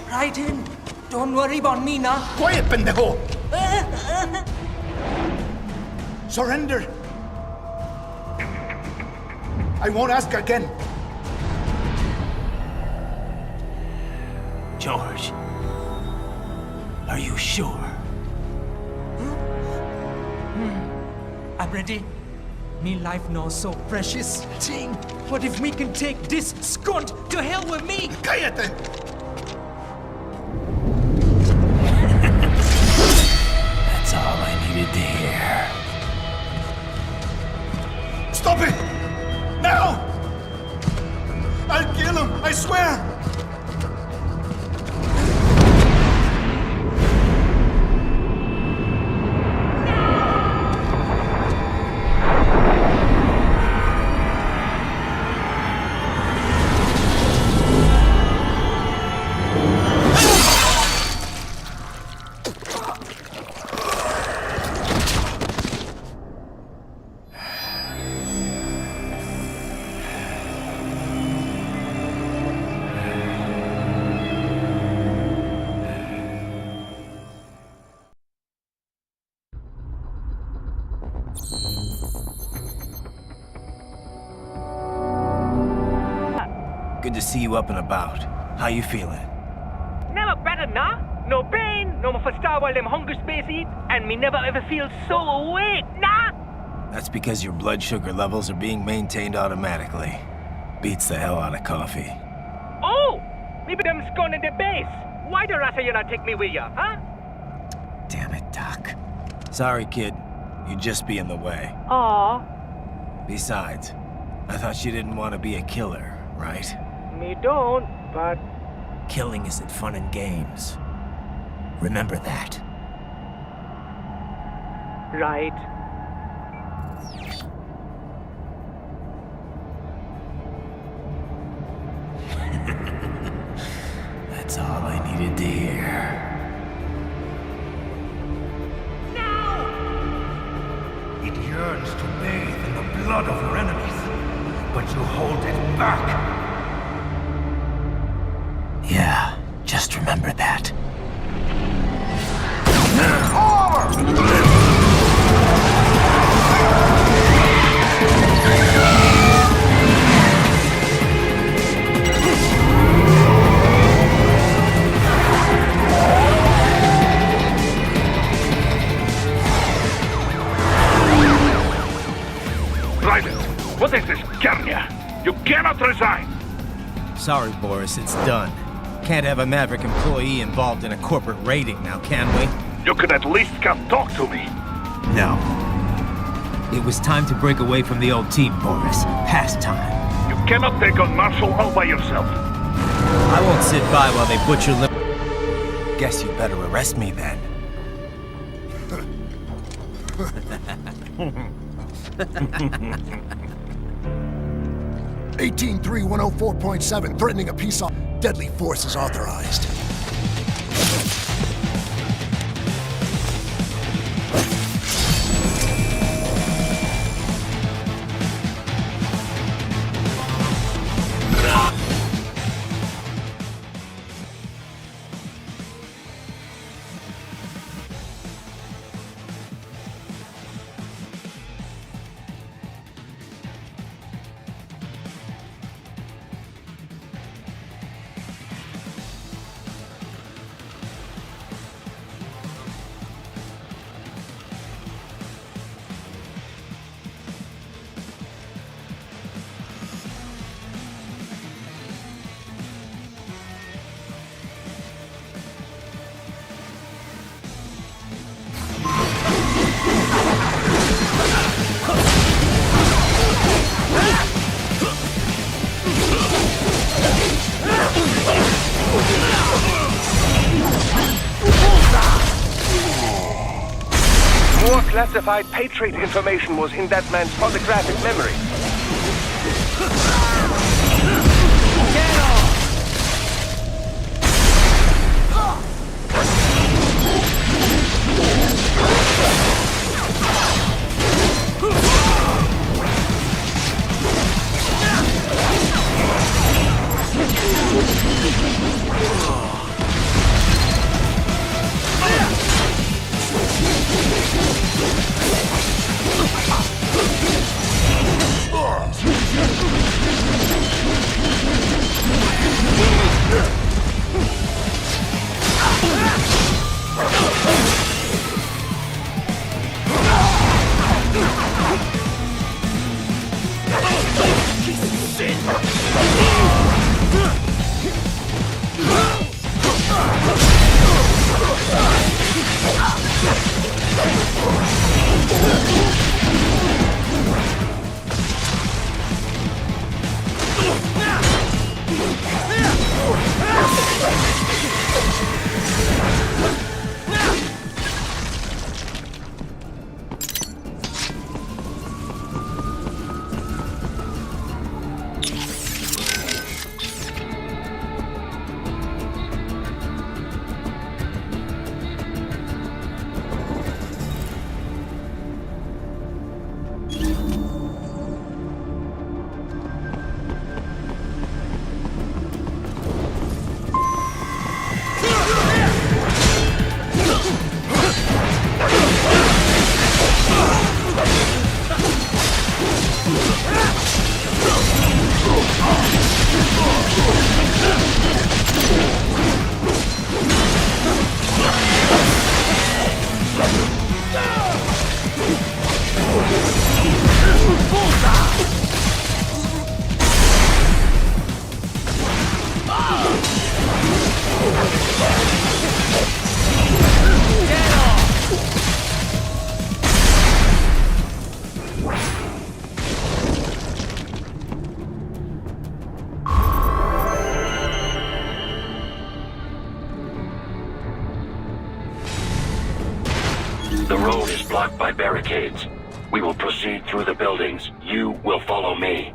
Raiden, don't worry about me now. Quiet, pendejo! Surrender! I won't ask again. George, are you sure? I'm ready. Me life now so precious. Ting, what if we can take this skunt to hell with me? Cállate! That's all I needed to hear. Stop it! Now! I'll kill him, I swear! Good to see you up and about. How you feeling? Never better, nah? No pain, no more for star while them hunger space eat, and me never ever feel so awake, nah? That's because your blood sugar levels are being maintained automatically. Beats the hell out of coffee. Oh! Maybe them scone in the base. Why the rasta you not take me with ya, huh? Damn it, Doc. Sorry, kid. You'd just be in the way. Aw. Besides, I thought you didn't want to be a killer, right? Me don't, but... Killing isn't fun and games. Remember that. Right. That's all I needed to hear. It yearns to bathe in the blood of your enemies, but you hold it back. Yeah, just remember that. Over! What is this, Garnia? You cannot resign! Sorry, Boris, it's done. Can't have a Maverick employee involved in a corporate raiding now, can we? You could at least come talk to me. No. It was time to break away from the old team, Boris. Past time. You cannot take on Marshall all by yourself. I won't sit by while they butcher Guess you better arrest me then. 183-104.7, threatening a peace off. Deadly force is authorized. More classified Patriot information was in that man's photographic memory. The road is blocked by barricades. We will proceed through the buildings. You will follow me.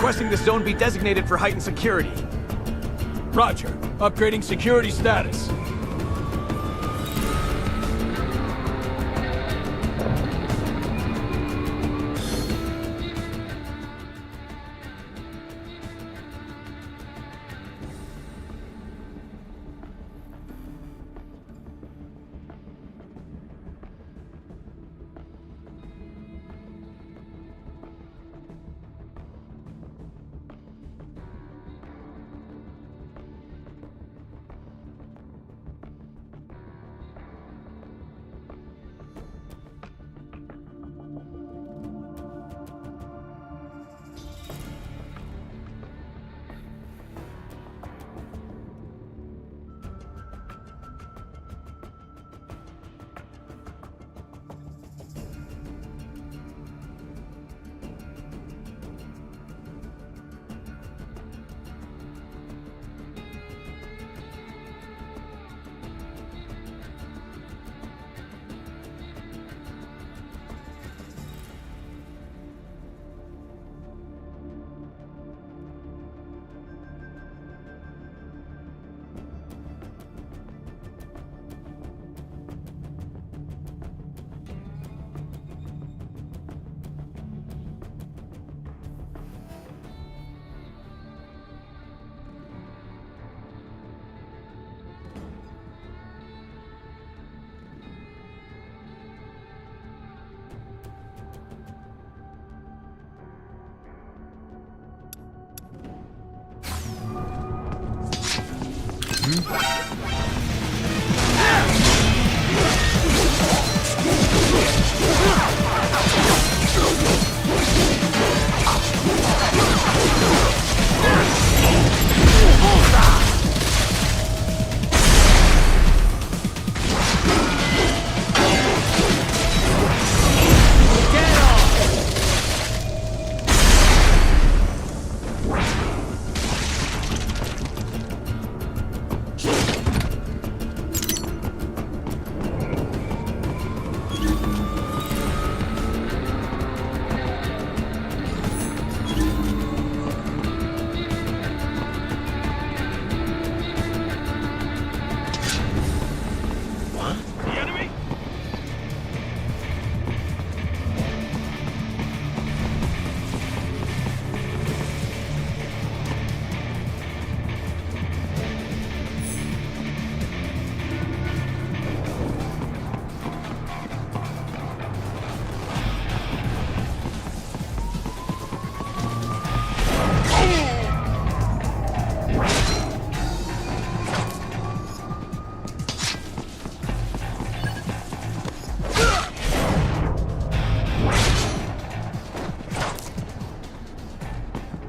requesting this zone be designated for heightened security. Roger. Upgrading security status.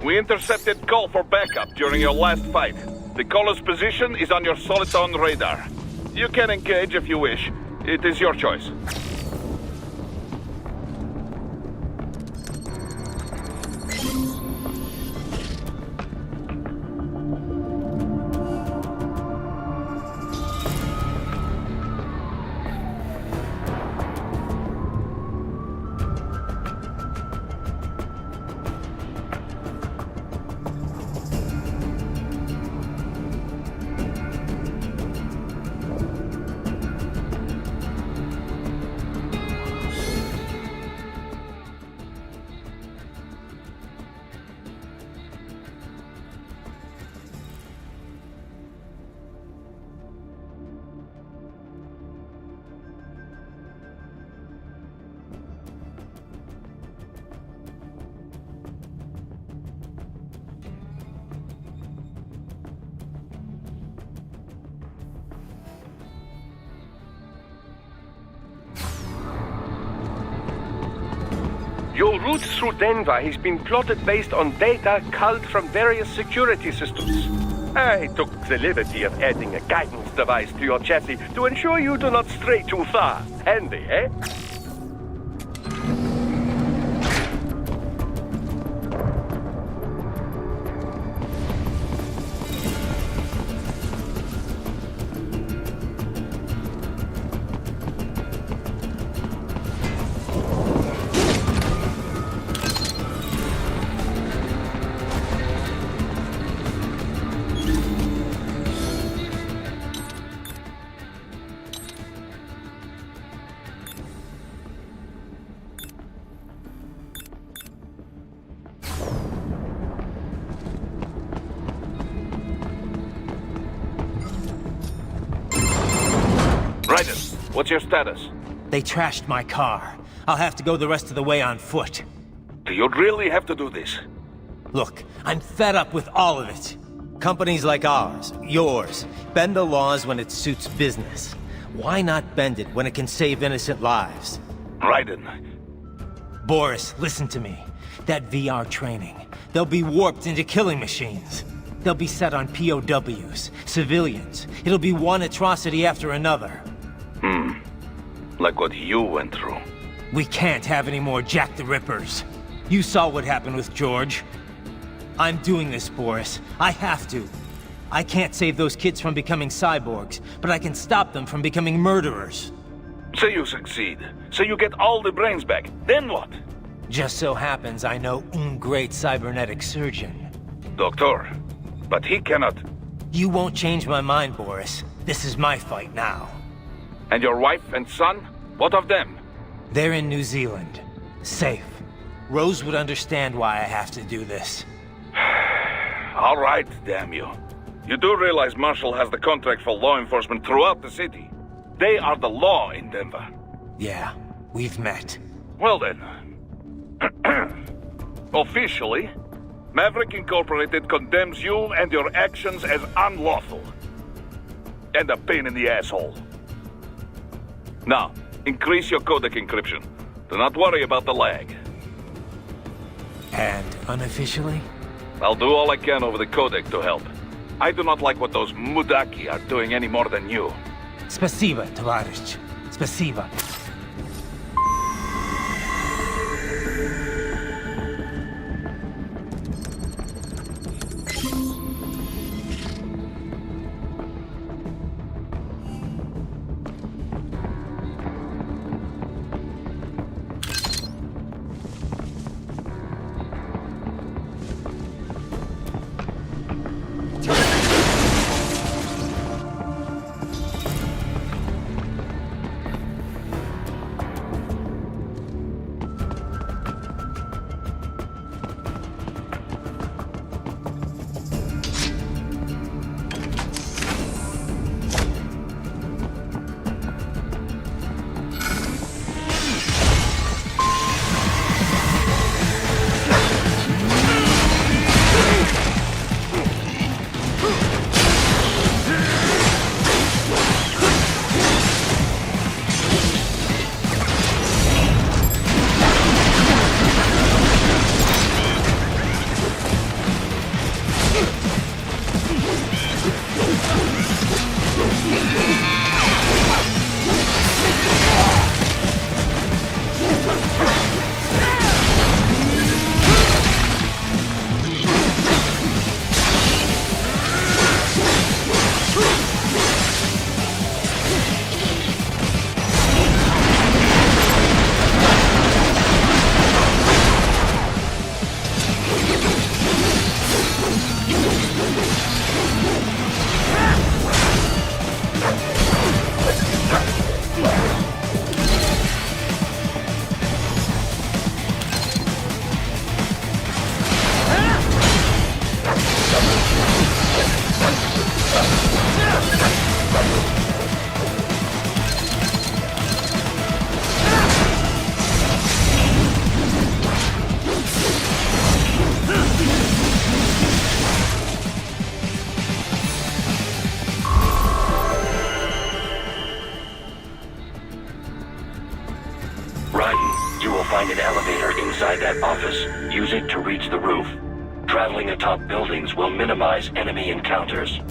We intercepted call for backup during your last fight. The caller's position is on your Soliton radar. You can engage if you wish. It is your choice. Your route through Denver has been plotted based on data culled from various security systems. I took the liberty of adding a guidance device to your chassis to ensure you do not stray too far. Handy, eh? What's your status? They trashed my car. I'll have to go the rest of the way on foot. Do you really have to do this? Look, I'm fed up with all of it. Companies like ours, yours, bend the laws when it suits business. Why not bend it when it can save innocent lives? Raiden. Boris, listen to me. That VR training, they'll be warped into killing machines. They'll be set on POWs, civilians. It'll be one atrocity after another. Like what you went through. We can't have any more Jack the Rippers. You saw what happened with George. I'm doing this, Boris. I have to. I can't save those kids from becoming cyborgs, but I can stop them from becoming murderers. Say you succeed. Say you get all the brains back. Then what? Just so happens I know un great cybernetic surgeon. Doctor. But he cannot. You won't change my mind, Boris. This is my fight now. And your wife and son? What of them? They're in New Zealand. Safe. Rose would understand why I have to do this. All right, damn you. You do realize Marshall has the contract for law enforcement throughout the city. They are the law in Denver. Yeah, we've met. Well then. Officially, Maverick Incorporated condemns you and your actions as unlawful. And a pain in the asshole. Now, increase your codec encryption. Do not worry about the lag. And unofficially? I'll do all I can over the codec to help. I do not like what those Mudaki are doing any more than you. Spasiba, товарищ. Spasiba. Find an elevator inside that office. Use it to reach the roof. Traveling atop buildings will minimize enemy encounters.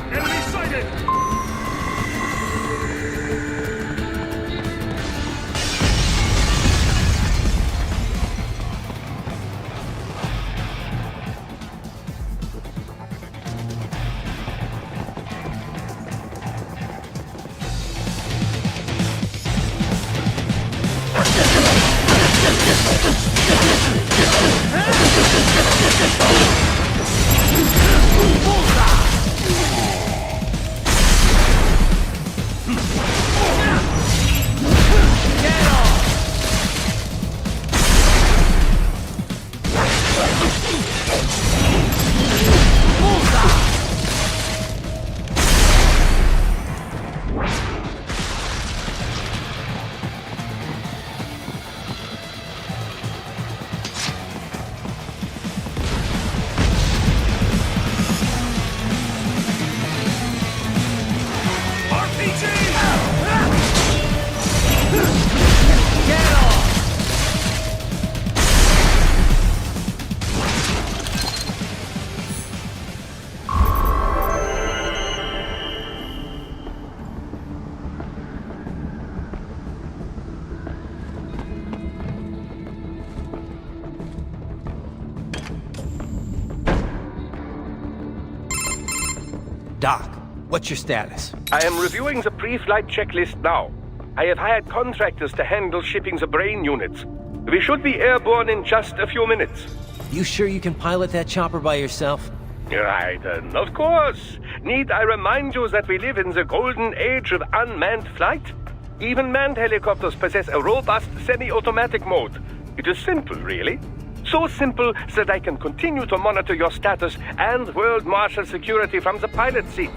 Enemy sighted! Doc, what's your status? I am reviewing the pre-flight checklist now. I have hired contractors to handle shipping the brain units. We should be airborne in just a few minutes. You sure you can pilot that chopper by yourself? Right, of course. Need I remind you that we live in the golden age of unmanned flight? Even manned helicopters possess a robust semi-automatic mode. It is simple, really. So simple that I can continue to monitor your status and world marshal security from the pilot seat.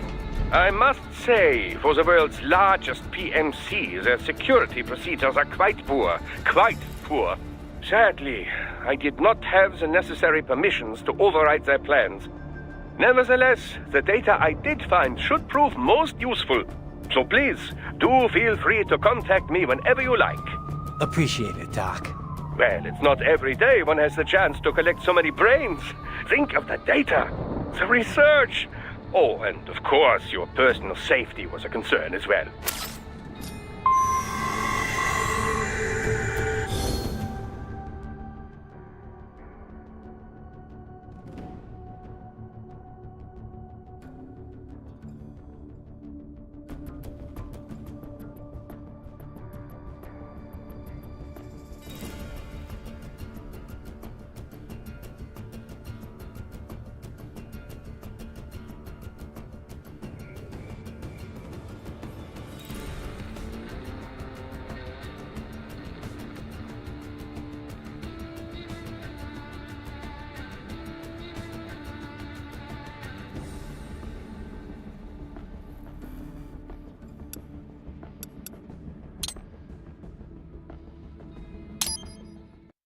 I must say, for the world's largest PMC, their security procedures are quite poor. Quite poor. Sadly, I did not have the necessary permissions to override their plans. Nevertheless, the data I did find should prove most useful. So please, do feel free to contact me whenever you like. Appreciate it, Doc. Well, it's not every day one has the chance to collect so many brains. Think of the data, the research. Oh, and of course, your personal safety was a concern as well.